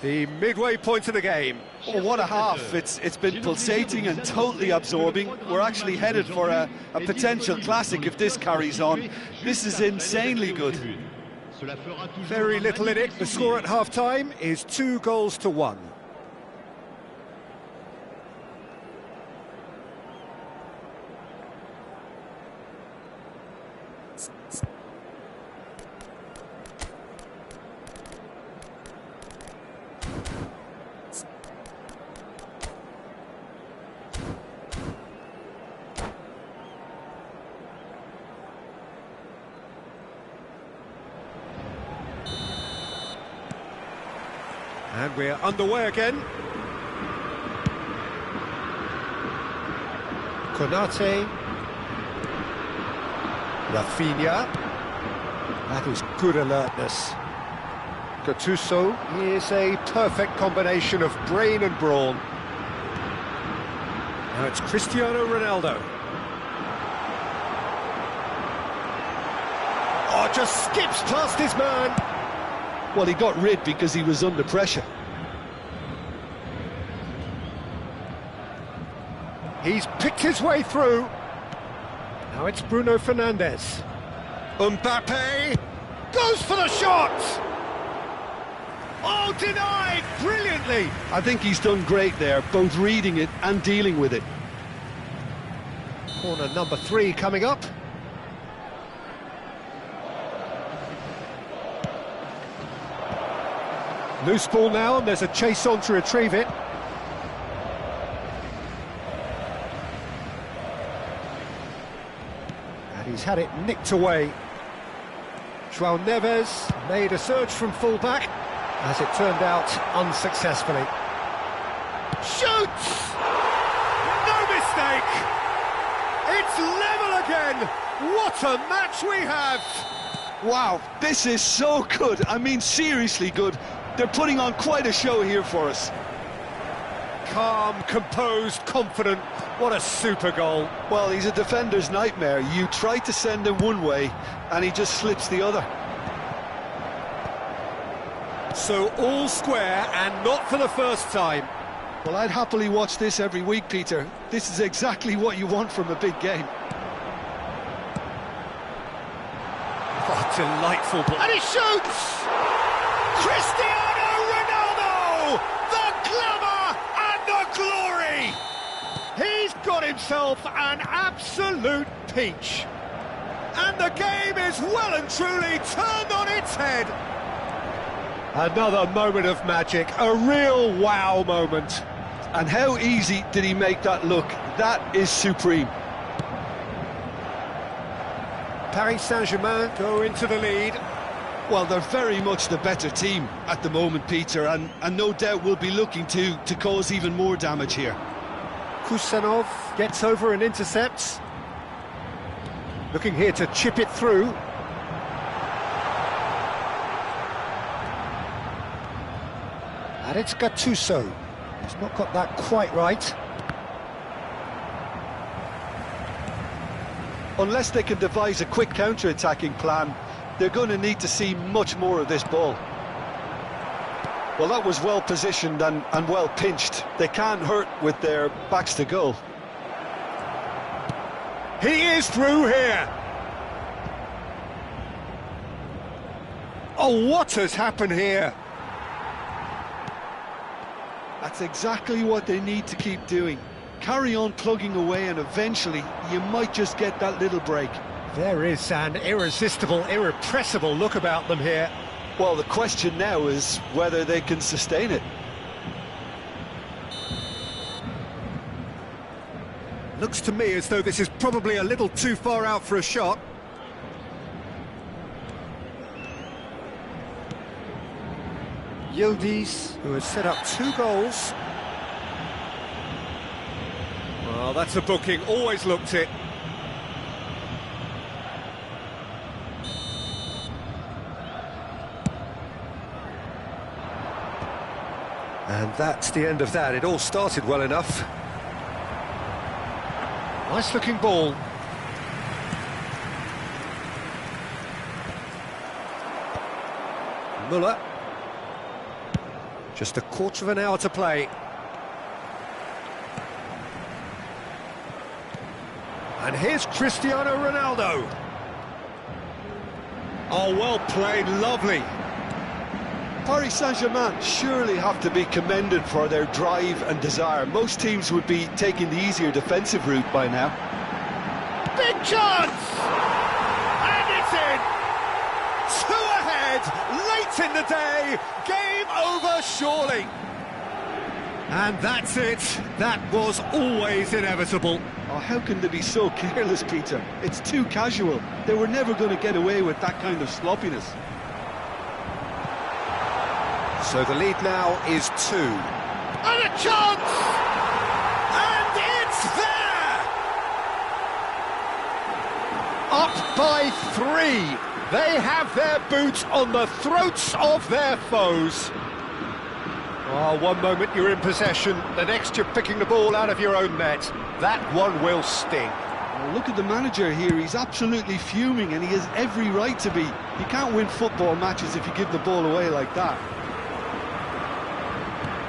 The midway point of the game. Oh, what a half. It's been pulsating and totally absorbing. We're actually headed for a potential classic if this carries on. This is insanely good. Very little in it. The score at half-time is 2-1. And we're underway again. Konate. Rafinha. That is good alertness. Gattuso is a perfect combination of brain and brawn. Now it's Cristiano Ronaldo. Oh, just skips past his man. Well, he got rid because he was under pressure. He's picked his way through. Now it's Bruno Fernandes. Mbappe goes for the shot! Oh, denied brilliantly! I think he's done great there, both reading it and dealing with it. Corner number 3 coming up. Loose ball now, and there's a chase on to retrieve it. And he's had it nicked away. João Neves made a surge from full-back, as it turned out unsuccessfully. Shoots! No mistake! It's level again! What a match we have! Wow, this is so good. I mean, seriously good. They're putting on quite a show here for us. Calm, composed, confident. What a super goal. Well, he's a defender's nightmare. You try to send him one way, and he just slips the other. So all square, and not for the first time. Well, I'd happily watch this every week, Peter. This is exactly what you want from a big game. Oh, delightful ball. And he shoots! Cristiano Ronaldo! The glamour and the glory! He's got himself an absolute peach. And the game is well and truly turned on its head. Another moment of magic, a real wow moment. And how easy did he make that look? That is supreme. Paris Saint-Germain go into the lead. Well, they're very much the better team at the moment, Peter, and no doubt will be looking to cause even more damage here. Kusanov gets over and intercepts. Looking here to chip it through. And it's Gattuso. He's not got that quite right. Unless they can devise a quick counter-attacking plan, they're going to need to see much more of this ball. Well, that was well positioned and well pinched. They can't hurt with their backs to goal. He is through here. Oh, what has happened here? That's exactly what they need to keep doing. Carry on plugging away and eventually you might just get that little break. There is an irresistible, irrepressible look about them here. Well, the question now is whether they can sustain it. Looks to me as though this is probably a little too far out for a shot. Yildiz, who has set up 2 goals. Well, that's a booking, always looked it. And that's the end of that. It all started well enough. Nice looking ball. Müller. Just a quarter of an hour to play. And here's Cristiano Ronaldo. Oh, well played, lovely. Paris Saint-Germain surely have to be commended for their drive and desire. Most teams would be taking the easier defensive route by now. Big chance! And it's in! 2 ahead, late in the day, game over surely. And that's it. That was always inevitable. Oh, how can they be so careless, Peter? It's too casual. They were never going to get away with that kind of sloppiness. So the lead now is 2. And a chance! And it's there! Up by 3. They have their boots on the throats of their foes. Oh, one moment you're in possession, the next you're picking the ball out of your own net. That one will sting. Oh, look at the manager here, he's absolutely fuming and he has every right to be. You can't win football matches if you give the ball away like that.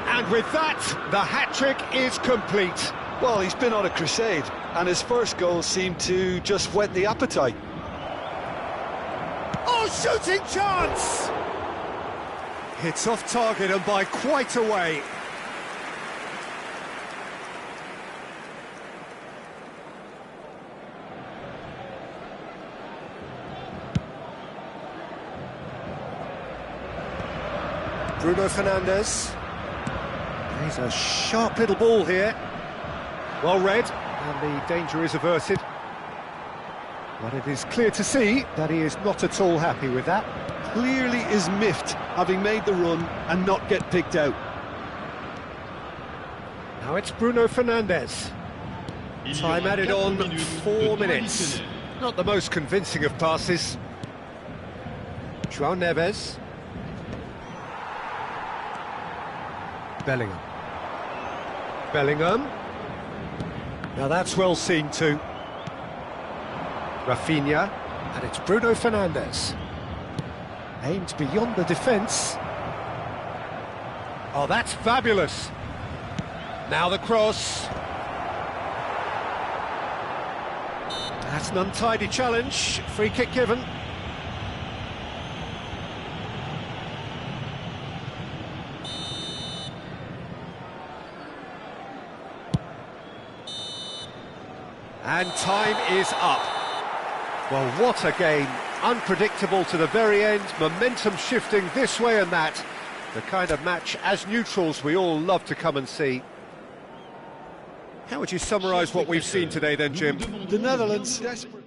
And with that, the hat-trick is complete. Well, he's been on a crusade, and his first goal seemed to just whet the appetite. Oh, shooting chance! It's off target and by quite a way. Bruno Fernandes. He's a sharp little ball here. Well read, and the danger is averted. But it is clear to see that he is not at all happy with that. Clearly is miffed, having made the run and not get picked out. Now it's Bruno Fernandes. Time added on 4 minutes. Not the most convincing of passes. João Neves. Bellingham. Bellingham. Now that's well seen too. Rafinha. And it's Bruno Fernandes. Aimed beyond the defence. Oh, that's fabulous. Now the cross. That's an untidy challenge. Free kick given. And time is up. Well, what a game. Unpredictable to the very end, momentum shifting this way and that. The kind of match, as neutrals, we all love to come and see. How would you summarise what we've seen today then, Jim? The Netherlands desperate.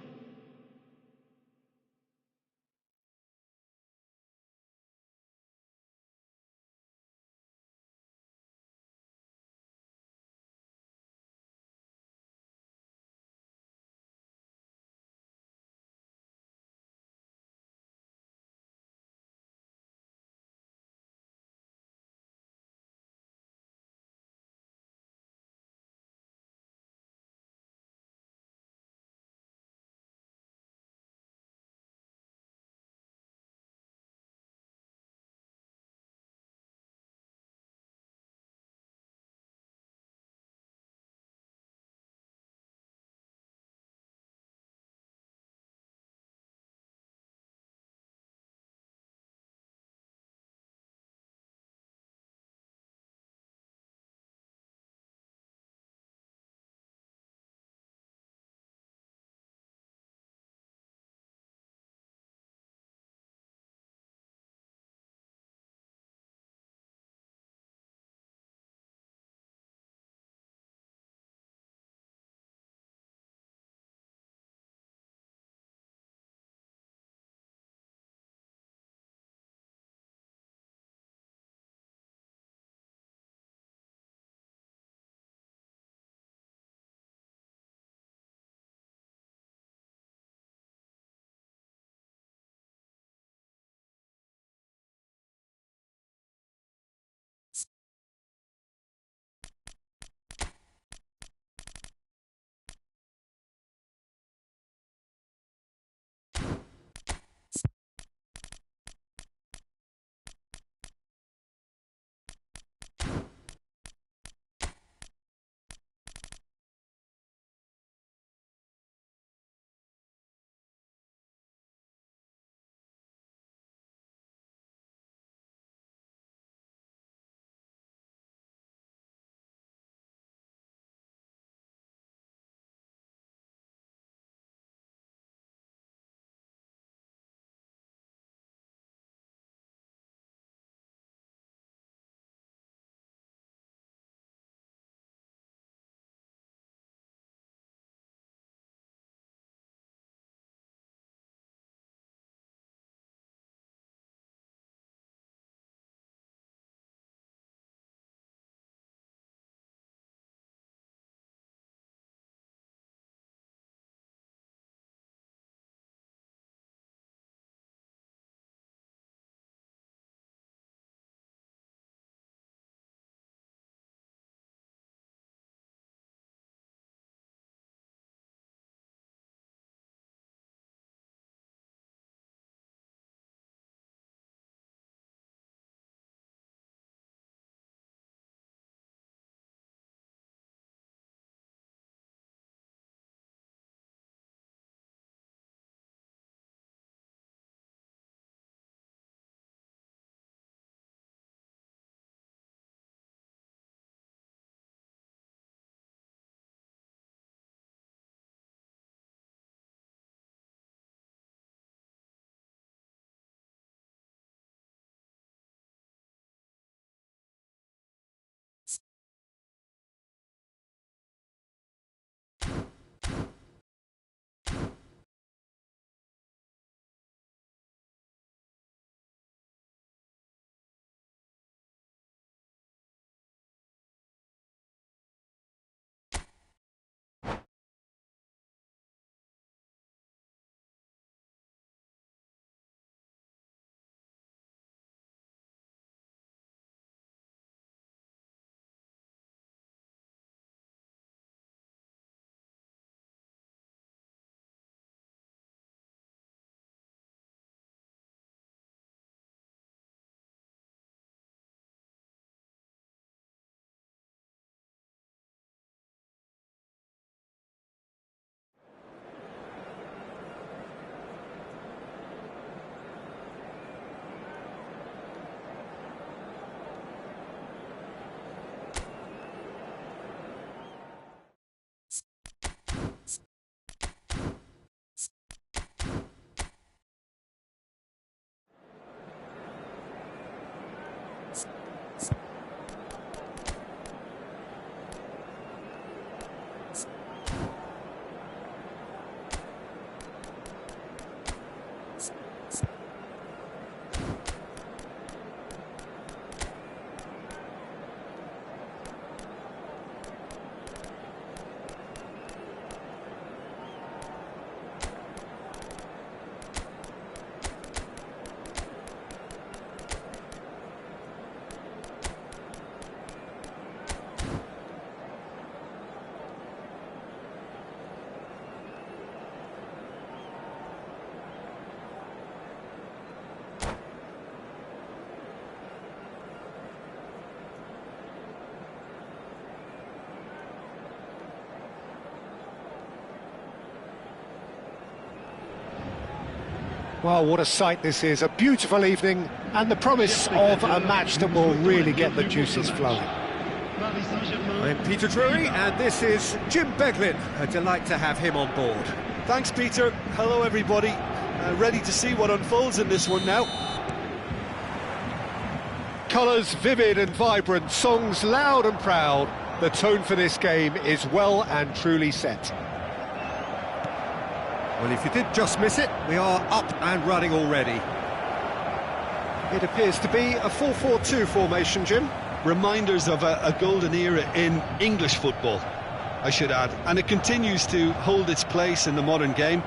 Well, what a sight this is, a beautiful evening, and the promise of a match that will really get the juices flowing. I'm Peter Drury, and this is Jim Beglin. A delight to have him on board. Thanks, Peter. Hello, everybody. Ready to see what unfolds in this one now. Colours vivid and vibrant, songs loud and proud. The tone for this game is well and truly set. Well, if you did just miss it, we are up and running already. It appears to be a 4-4-2 formation, Jim. Reminders of a golden era in English football, I should add. And it continues to hold its place in the modern game.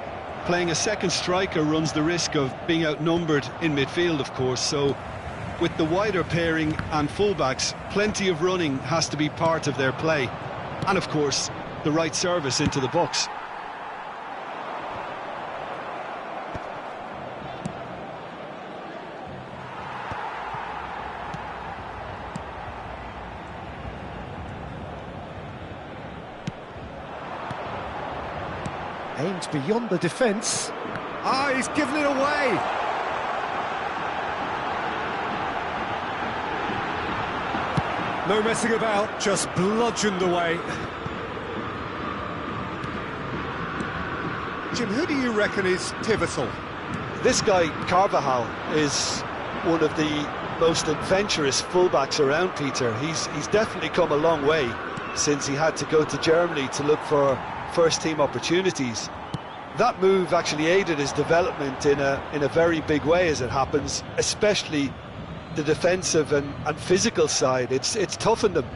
Playing a second striker runs the risk of being outnumbered in midfield, of course, so with the wider pairing and fullbacks, plenty of running has to be part of their play. And of course, the right service into the box. Aimed beyond the defence. Ah, he's given it away. No messing about, just bludgeoned away. Jim, who do you reckon is pivotal? This guy, Carvajal, is one of the most adventurous fullbacks around, Peter. He's definitely come a long way since he had to go to Germany to look for first-team opportunities. That move actually aided his development in a very big way, as it happens, especially the defensive and physical side. It's toughened him.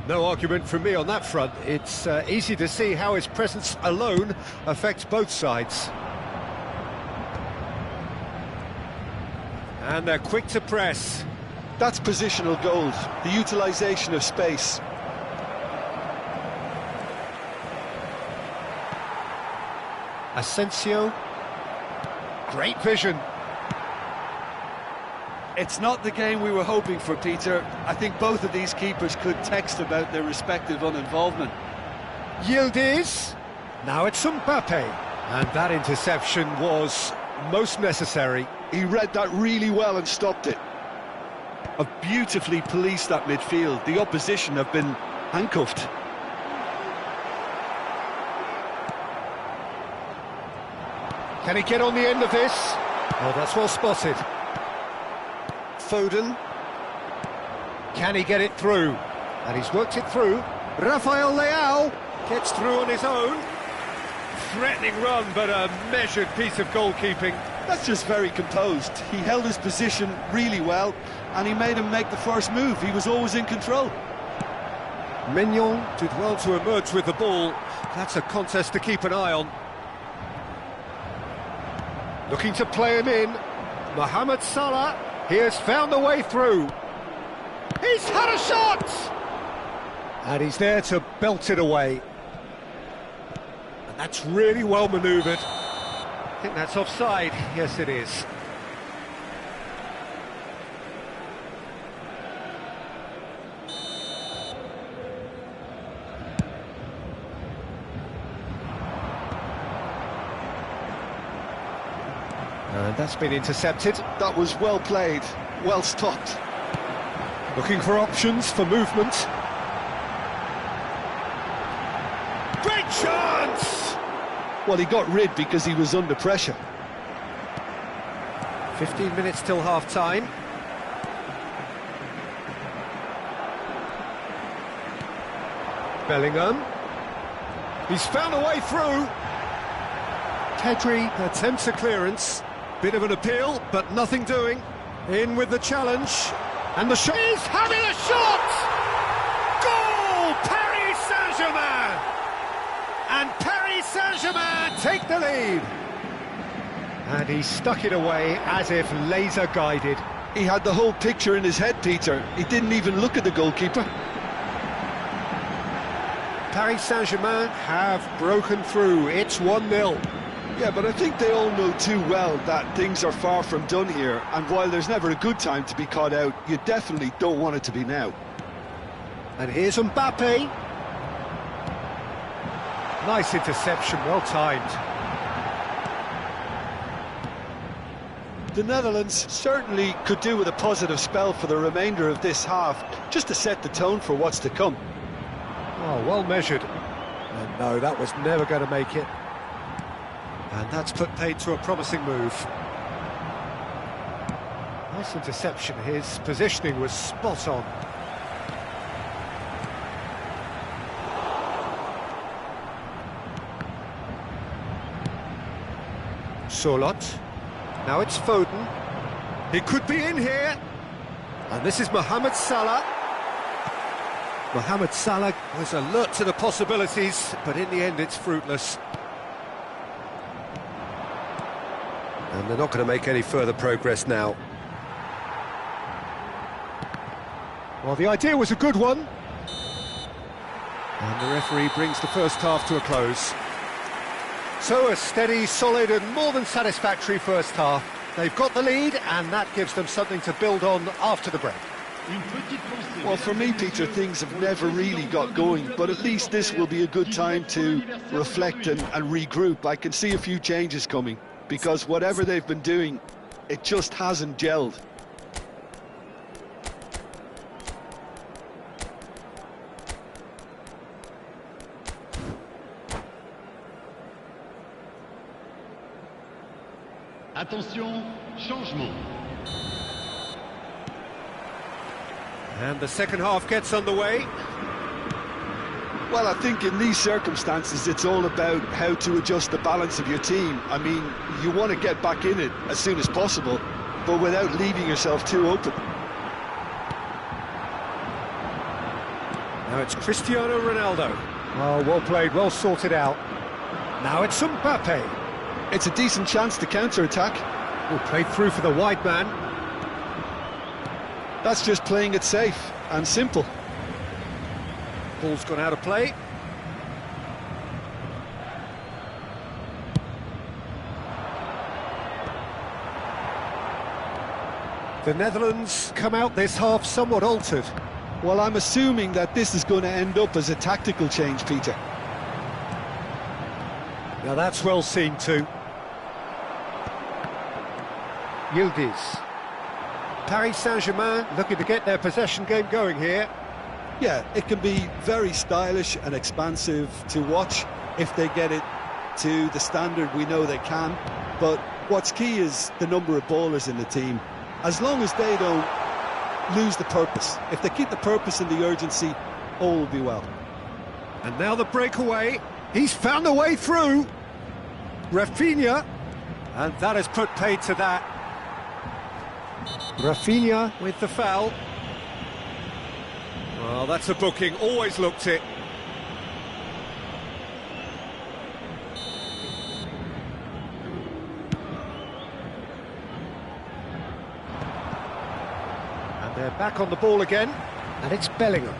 No argument from me on that front. It's easy to see how his presence alone affects both sides. And they're quick to press. That's positional gold, the utilisation of space. Asensio, great vision. It's not the game we were hoping for, Peter. I think both of these keepers could text about their respective uninvolvement. Yildiz, now it's Mbappe. And that interception was most necessary. He read that really well and stopped it. Have beautifully policed that midfield. The opposition have been handcuffed. Can he get on the end of this? Oh, that's well spotted. Foden. Can he get it through? And he's worked it through. Rafael Leao gets through on his own. Threatening run, but a measured piece of goalkeeping. That's just very composed. He held his position really well, and he made him make the first move. He was always in control. Mignon did well to emerge with the ball. That's a contest to keep an eye on. Looking to play him in. Mohamed Salah, he has found a way through. He's had a shot! And he's there to belt it away. And that's really well manoeuvred. I think that's offside. Yes, it is. And that's been intercepted. That was well played, well stopped. Looking for options for movement. Great chance! Well, he got rid because he was under pressure. 15 minutes till half-time. Bellingham. He's found a way through. Pedri attempts a clearance. Bit of an appeal, but nothing doing. In with the challenge. And the shot. He's having a shot! Goal! Paris Saint-Germain! And Paris Saint-Germain take the lead. And he stuck it away as if laser guided. He had the whole picture in his head, Peter. He didn't even look at the goalkeeper. Paris Saint-Germain have broken through. It's 1-0. Yeah, but I think they all know too well that things are far from done here, and while there's never a good time to be caught out, you definitely don't want it to be now. And here's Mbappe. Nice interception, well timed. The Netherlands certainly could do with a positive spell for the remainder of this half, just to set the tone for what's to come. Oh, well measured. And no, that was never going to make it. And that's put paid to a promising move. Nice interception. His positioning was spot on. Solot. Now it's Foden. He could be in here. And this is Mohamed Salah. Mohamed Salah was alert to the possibilities, but in the end it's fruitless. And they're not going to make any further progress now. Well, the idea was a good one. And the referee brings the first half to a close. So a steady, solid and more than satisfactory first half. They've got the lead and that gives them something to build on after the break. Well, for me, Peter, things have never really got going, but at least this will be a good time to reflect and regroup. I can see a few changes coming, because whatever they've been doing, it just hasn't gelled. Attention, changement. And the second half gets underway. Well, I think in these circumstances, it's all about how to adjust the balance of your team. I mean, you want to get back in it as soon as possible, but without leaving yourself too open. Now it's Cristiano Ronaldo. Oh, well played, well sorted out. Now it's Mbappe. It's a decent chance to counter-attack. Oh, played through for the wide man. That's just playing it safe and simple. Ball's gone out of play. The Netherlands come out this half somewhat altered. Well, I'm assuming that this is going to end up as a tactical change, Peter. Now that's well seen too. Yildiz. Paris Saint-Germain looking to get their possession game going here. Yeah, it can be very stylish and expansive to watch if they get it to the standard we know they can. But what's key is the number of ballers in the team. As long as they don't lose the purpose, if they keep the purpose and the urgency, all will be well. And now the breakaway. He's found a way through. Rafinha. And that has put paid to that. Rafinha with the foul. Well, that's a booking, always looked it. And they're back on the ball again, and it's Bellingham.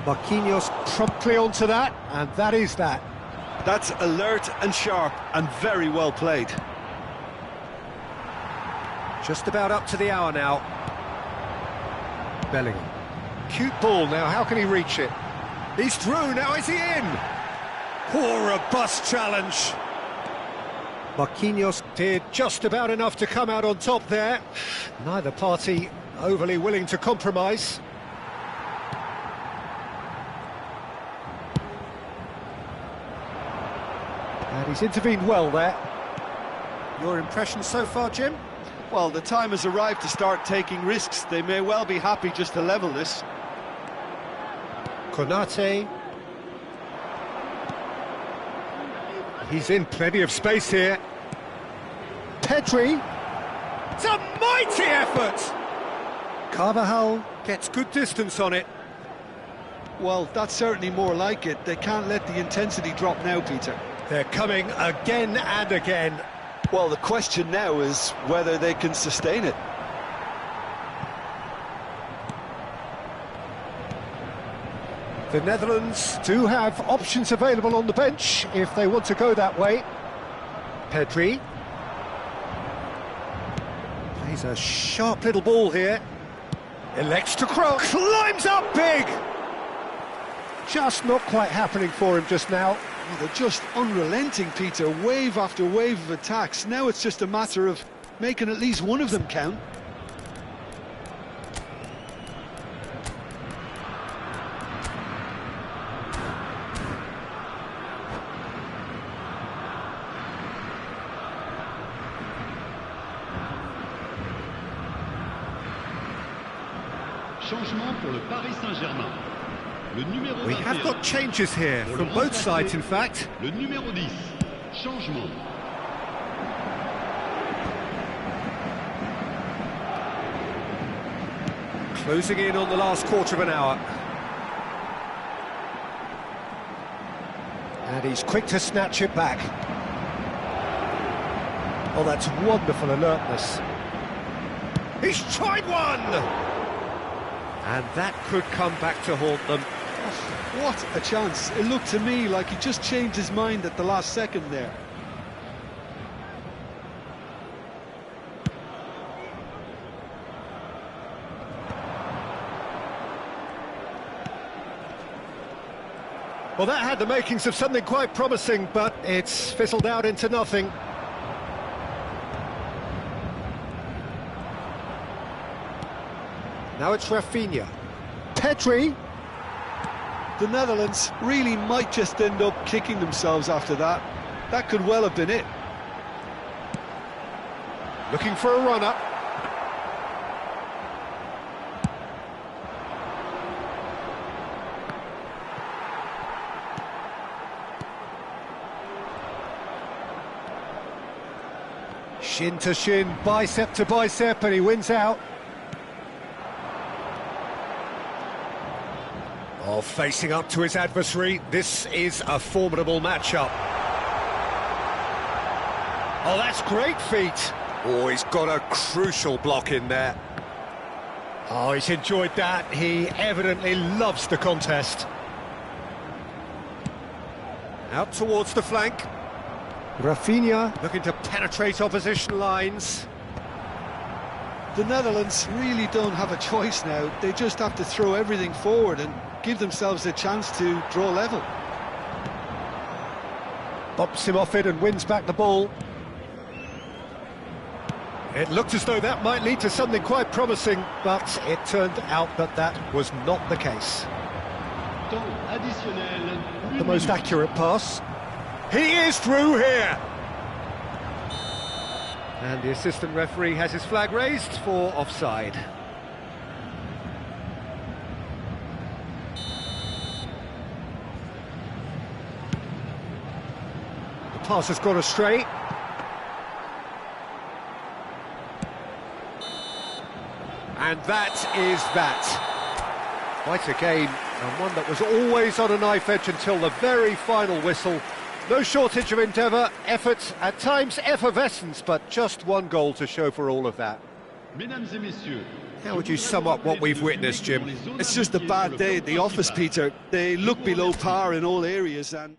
Marquinhos promptly onto that, and that is that. That's alert and sharp and very well played. Just about up to the hour now. Bellingham. Cute ball now, how can he reach it? He's through, now is he in? Poor robust challenge. Marquinhos did just about enough to come out on top there. Neither party overly willing to compromise. And he's intervened well there. Your impression so far, Jim? Well, the time has arrived to start taking risks. They may well be happy just to level this. Konate. He's in plenty of space here. Pedri. It's a mighty effort! Carvajal gets good distance on it. Well, that's certainly more like it. They can't let the intensity drop now, Peter. They're coming again and again. Well, the question now is whether they can sustain it. The Netherlands do have options available on the bench if they want to go that way. Pedri. Plays a sharp little ball here. Elects to cross. Climbs up big! Just not quite happening for him just now. Well, they're just unrelenting, Peter. Wave after wave of attacks. Now it's just a matter of making at least one of them count. Changement pour le Paris Saint-Germain. Le numéro 21. We have got changes here from both sides, in fact. Le numéro 10. Changement. Closing in on the last quarter of an hour. And he's quick to snatch it back. Oh, that's wonderful alertness. He's tried one! And that could come back to haunt them. Oh, what a chance. It looked to me like he just changed his mind at the last second there. Well, that had the makings of something quite promising, but it's fizzled out into nothing. Now it's Rafinha. Pedri. The Netherlands really might just end up kicking themselves after that. That could well have been it. Looking for a run-up. Shin to shin, bicep to bicep, and he wins out. Oh, facing up to his adversary, this is a formidable matchup. Oh, that's great feet. Oh, he's got a crucial block in there. Oh, he's enjoyed that. He evidently loves the contest. Out towards the flank. Rafinha looking to penetrate opposition lines. The Netherlands really don't have a choice now. They just have to throw everything forward and give themselves a chance to draw level. Bops him off it and wins back the ball. It looked as though that might lead to something quite promising, but it turned out that that was not the case. Temps additionnel. The most accurate pass. He is through here! And the assistant referee has his flag raised for offside. The pass has gone astray. And that is that. Quite a game, and one that was always on a knife edge until the very final whistle. No shortage of endeavour, effort, at times effervescence, but just one goal to show for all of that. Mesdames et messieurs. How would you sum up what we've witnessed, Jim? It's just a bad day at the office, Peter. They look below par in all areas and...